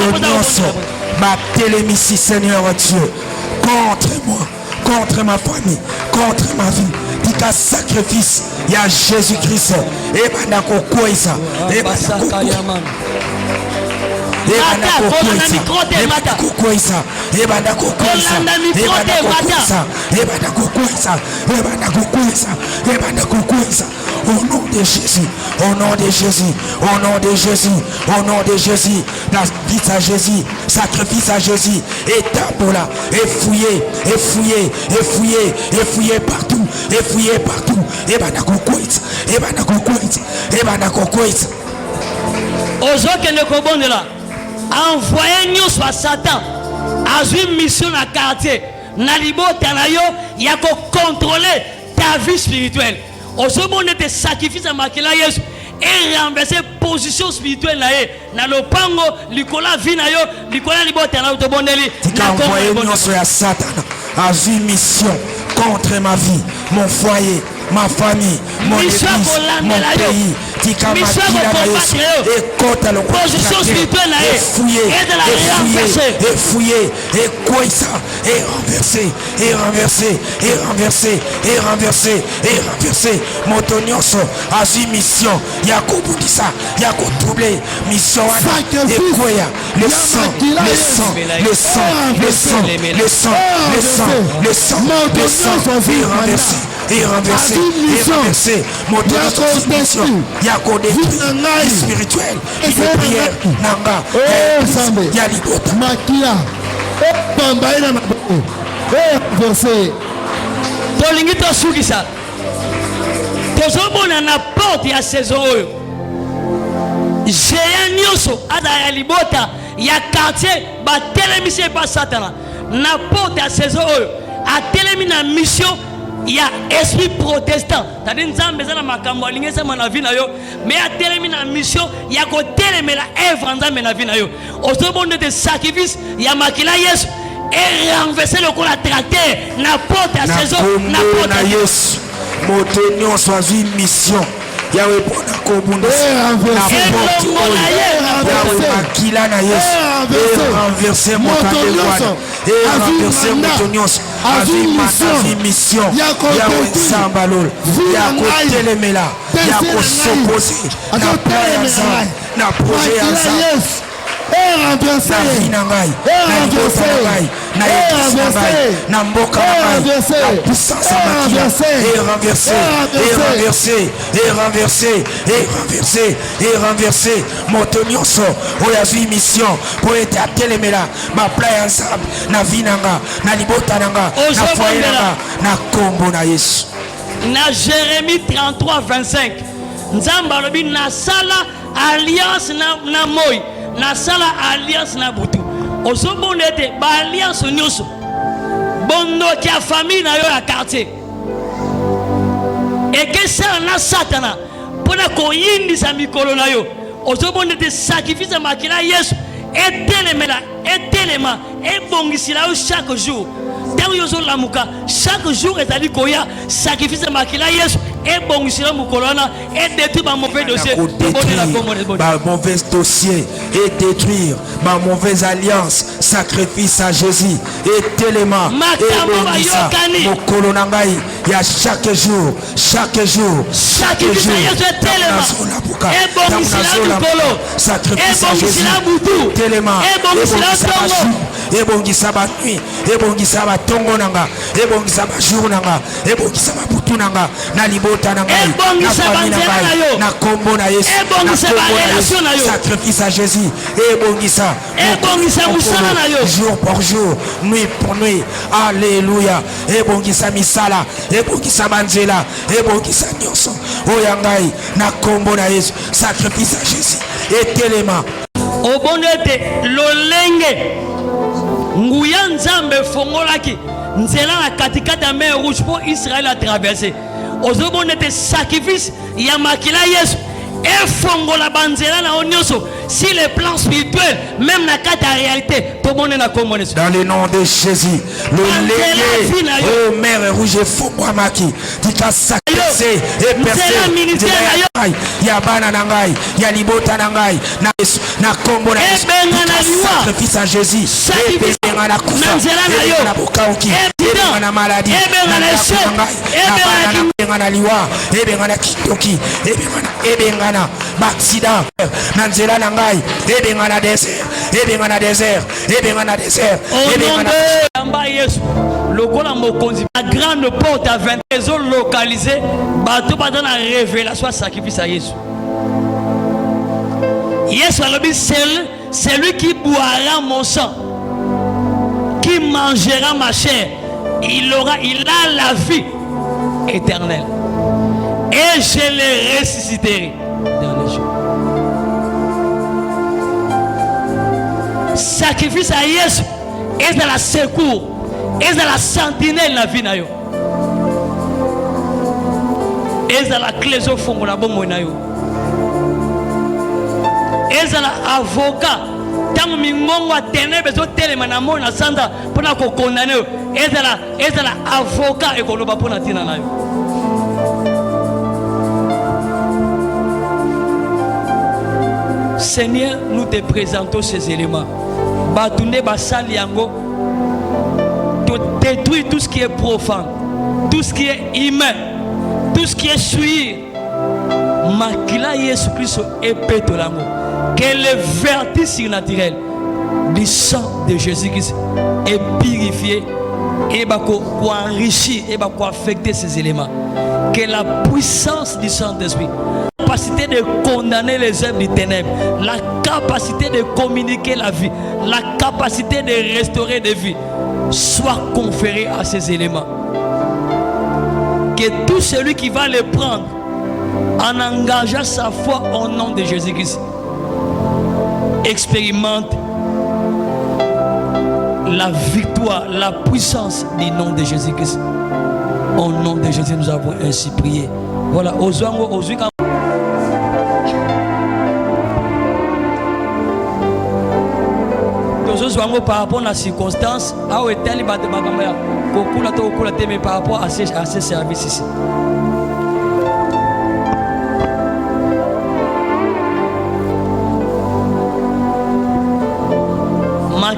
ma télémissi Seigneur Dieu contre moi contre ma famille contre ma vie tika sacrifice il y a Jésus-Christ et banda kokoisa et banda au nom de Jésus, au nom de Jésus, au nom de Jésus, au nom de Jésus, la vie à Jésus, sacrifice à Jésus, et tapola, et fouiller, et fouiller, et fouiller, et fouiller partout, et fouiller partout, et banakokoït, et banakokoït, et banakokoït.
Aujourd'hui, que le cobon de là. Envoyez nous sur Satan à une mission dans le quartier. Nalibo Tanayo, il y a qu'à contrôler ta vie spirituelle. Aujourd'hui, on te sacrifice à Makila Yesu et renverser position spirituelle dans le pango, Nicolas Vinayo, Nicolas Libo Tanayo, to bondeli.
Envoyez nous sur Satan à une mission contre ma vie, mon foyer, ma famille, mon église, mon pays.
Position spirituelle
et fouiller, et fouiller, et quoi ça, et renverser, et renverser, et renverser, et renverser, et renverser. Motonioso, à une mission, Yako Boudissa, Yako troublé, mission, et quoi le sang, le sang, le sang, le sang, le sang, le sang, le sang, le sang, et renverser. Et renverser, et renverser, mon mission, Yako détruit, spirituel, il est prière, Nanga, Yalibota,
Makia, Bambaïna,
Tolingito Sugisa, Tozobona na porte ya saison. J'ai un nyoso, Ada Yalibota, ya quartier, ba télémission pas Satana, na porte ya saison, a télémina mission. Il y a esprit protestant. C'est-à-dire que nous avons la vie, mais il y a une mission, il y a la œuvre dans la vie. Au second de sacrifice, il y a Makila Yesu et renverser le coup à tracter, n'importe à saison, n'importe à
Yesu. Motenio soit une mission. Yahweh bona kobunda makila na Yesu renverser mon temps et renverser mon tonios avi mission Yahweh sambalol Yako telemela Yako s'opposer na projet ensemble renverser na église na mboka na puissance et renverser et renverser et renverser et renverser et renverser motonioso oya vie mission pour être à telemela ma playa ensemble na vinanga na libota nanga na foyer nanga na kombo na Yesu
na Jérémie 33 25 nzamba lobi na sala alliance na moi na sala alliance na butu ozomona ete ba alliance nyonso bondo kia famille na yo ya quartier ekesala na satana pona koyindisa mikolo na yo ozomona ete sacrifice makila Yesu etelema ebongisila yo chaque jour tango yo zolamuka chaque jour ezali koya sacrifice makila Yesu ebongisila mukolo wana détruire ba mauvais dossier
ba mauvais dossier et détruire ma mauvaise alliance sacrifice à Jésus et téléma ebongisa mukolo na ngai ya chaque jour sacrifice à Jésus téléma ebongisa ba nuit ebongisa ba tongo nanga ebongisa ba jour nanga ebongisa ba butu nanga na libota nanga na kombo na Yesu sacrifice à Jésus ebongisa musala na yo jour pour jour nuit pour nuit alléluia ebongisa misala ebongisa banzela ebongisa nyonso oyangai na kombo na Yesu sacrifice à Jésus etelema
obonete lolenge nguya nzambe fongolaki nzela na katikati ya mer rouge pour Israël a traversé ozobonete sacrifice ya makila Yesu efongola banzela na onyoso si les plans spirituels même na kata réalité tout monde na komone
dans le nom de Jésus le légué oh mer rouge fongwa maki tika sacrifice et percer ya bana nangai ya libota nangai na kombo na sacrifice à Jésus ebenga na kufa na bokauki ebenga na maladie ebenga na liwa ebenga na kitoki ebenga na accident na nzela na ngai ebenga na désert ebenga na désert ebenga na désert ebenga na
Yesu lokola mokonzi la grande porte à 20 maisons localisées bato ba dans la révélation sacrifice à Yesu Yesu alobi c'est lui qui boira mon sang qui mangera ma chair il a la vie éternelle et je le ressusciterai dans les jours. Sacrifice à Yesu est dans la secours est dans la sentinelle la vie na yo est dans la clé au fond la bombe na yo est dans la avocat tant mingongo ténèbres zo telema na mona sanda pona ko condamner est dans la avocat et ko loba pona tina na yo. Seigneur, nous te présentons ces éléments. Batoune basali yango, de détruire tout ce qui est profane, tout ce qui est humain, tout ce qui est suivi. Makila Yesu Christ épée de l'amour. Que le vertige surnaturel du sang de Jésus-Christ est purifié et enrichi et affecter ces éléments. Que la puissance du Saint-Esprit, la capacité de condamner les œuvres du ténèbre, la capacité de communiquer la vie, la capacité de restaurer des vies soit conférée à ces éléments. Que tout celui qui va les prendre en engageant sa foi au nom de Jésus-Christ expérimente la victoire, la puissance du nom de Jésus-Christ. Au nom de Jésus, nous avons ainsi prié. Voilà, par rapport à la circonstance, mais par rapport à ces services ici.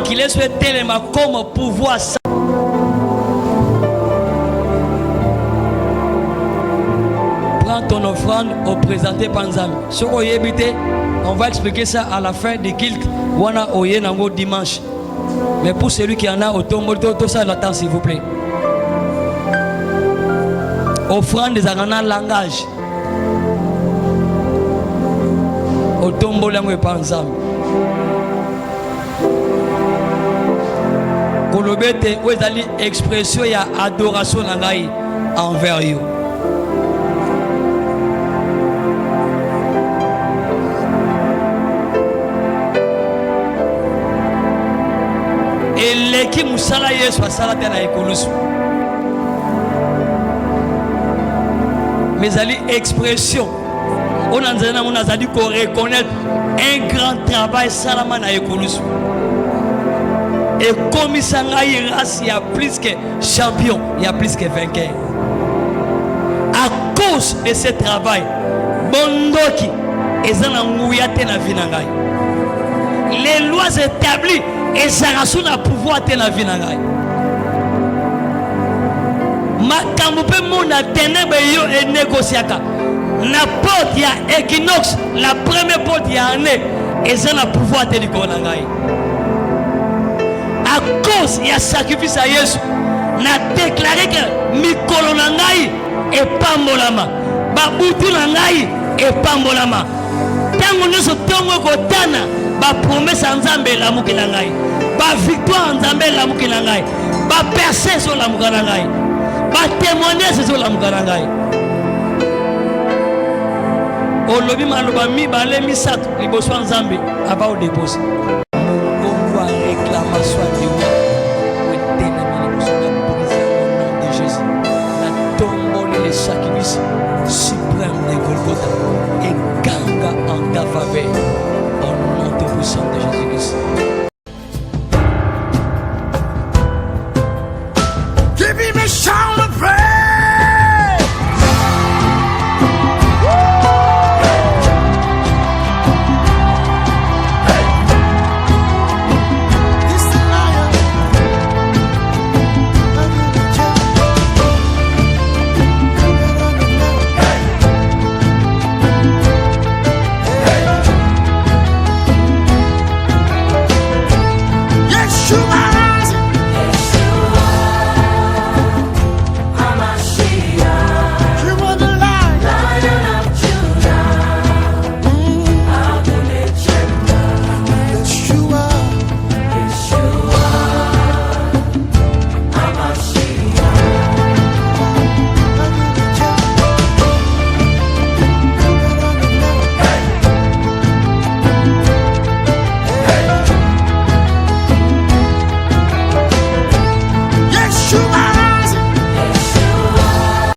Qu'il est souhaité tellement comme pouvoir ça. Prends ton offrande au présenté Panzam. Sur Oyebite, on va expliquer ça à la fin du culte. Wana Oyenango dimanche. Mais pour celui qui en a au tombeau, tout ça l'attend s'il vous plaît. Offrande des arana langage. Au tombeau langue Panzam. Kolobete où est expression ya adoration nangai envers you. eleki musala Yesu asala te na ekolusu. Mais ali expression on a dit qu'on reconnaît un grand travail salama na ekolusu. Et comme il y a plus que champion, il y a plus que vainqueur. À cause de ce travail, bondoki ezana nguyate na vinangai. Les lois établies ezana suna pouvoir te na vinangai. Makambo pe mona ténèbre yo e négociaka. La porte ya équinoxe, la première porte ya année ezana pouvoir te likonangai. À cause il y a sacrifice à Jésus, n'a déclaré que mikolo nangai et pambolama, babutu nangai et pambolama. Tango nous tongo kotana, ba promesse nzambe la mukilangai, ba victoire nzambe la mukilangai, ba percée sur la mukilangai, ba témoignage sur la mukilangai. Olobi maloba mi bale mi sat liboso nzambe aba o dépose. Réclamation de moi. De Jésus. La tombe le sacrifice suprême de Golgotha et ganga en ta faveur. Au nom de puissant de Jésus-Christ.